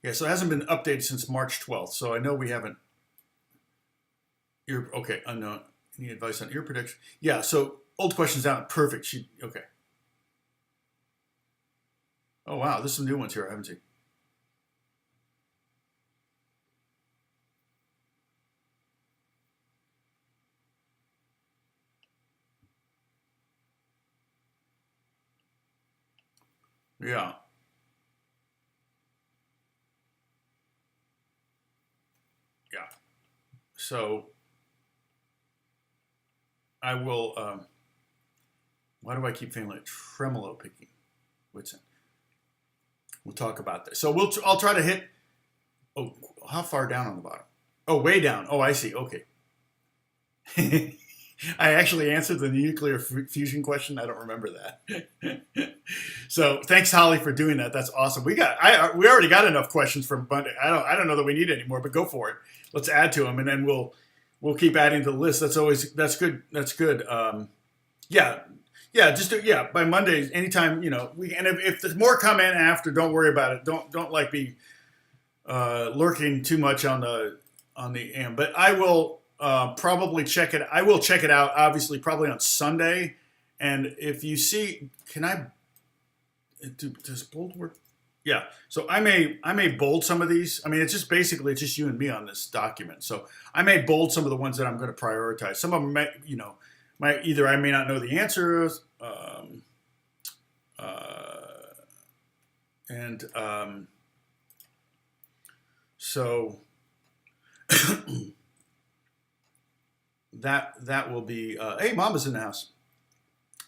Yeah, so it hasn't been updated since March 12th, so I know we haven't. Okay, unknown. Any advice on ear protection? Yeah, so old questions out. Perfect. Okay. Oh, wow, there's some new ones here I haven't seen. Yeah. Yeah. So I will, why do I keep feeling like tremolo picking? What's it? We'll talk about this. So I'll try to hit, oh, how far down on the bottom? Oh, way down. Oh, I see. Okay. I actually answered the nuclear fusion question. I don't remember that. So thanks, Holly, for doing that. That's awesome. We already got enough questions from Monday. I don't know that we need any more, but go for it. Let's add to them, and then we'll keep adding to the list. That's good. That's good. Yeah. By Monday, anytime, and if there's more come in after, don't worry about it. Don't like be lurking too much on the AM. But I will probably check it. I will check it out. Obviously, probably on Sunday. And if you see, does bold work? Yeah. So I may bold some of these. I mean, it's just you and me on this document. So I may bold some of the ones that I'm going to prioritize. Some of them may, either I may not know the answers, so that will be. Hey, Mama's in the house.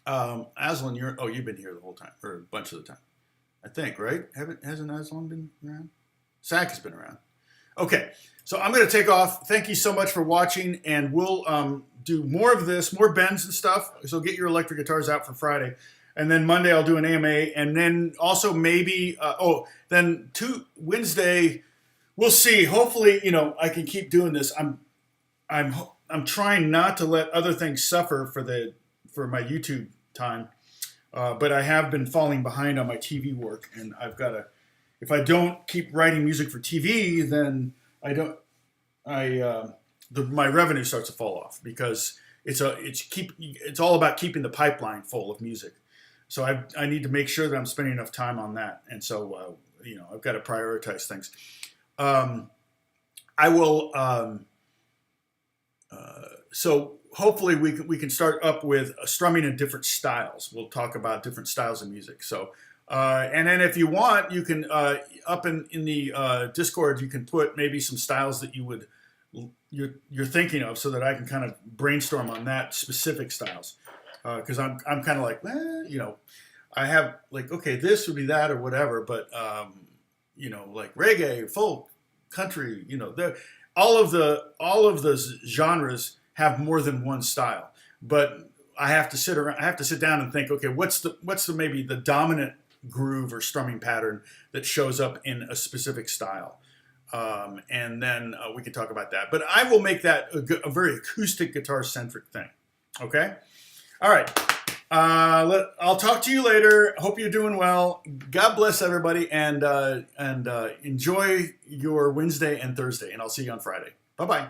Aslan, you've been here the whole time, or a bunch of the time, I think, right? Hasn't Aslan been around? Zach has been around. Okay, so I'm going to take off. Thank you so much for watching, and we'll do more of this, more bends and stuff. So get your electric guitars out for Friday, and then Monday I'll do an AMA, and then also maybe then Wednesday. We'll see. Hopefully, I can keep doing this. I'm trying not to let other things suffer for my YouTube time, but I have been falling behind on my TV work, and I've got to. If I don't keep writing music for TV, then my revenue starts to fall off because it's all about keeping the pipeline full of music. So I need to make sure that I'm spending enough time on that, and so I've got to prioritize things. I will. So hopefully we can start up with strumming in different styles. We'll talk about different styles of music. So. And then if you want, you can, up in the Discord, you can put maybe some styles that you're thinking of so that I can kind of brainstorm on that specific styles. Because I'm kind of like, I have like, okay, this would be that or whatever, but, like reggae, folk, country, all of the genres have more than one style, but I have to sit down and think, okay, what's the maybe the dominant groove or strumming pattern that shows up in a specific style, and then we can talk about that. But I will make that a very acoustic guitar centric thing. Okay, all right. I'll talk to you later. Hope you're doing well. God bless everybody, and enjoy your Wednesday and Thursday. And I'll see you on Friday. Bye bye.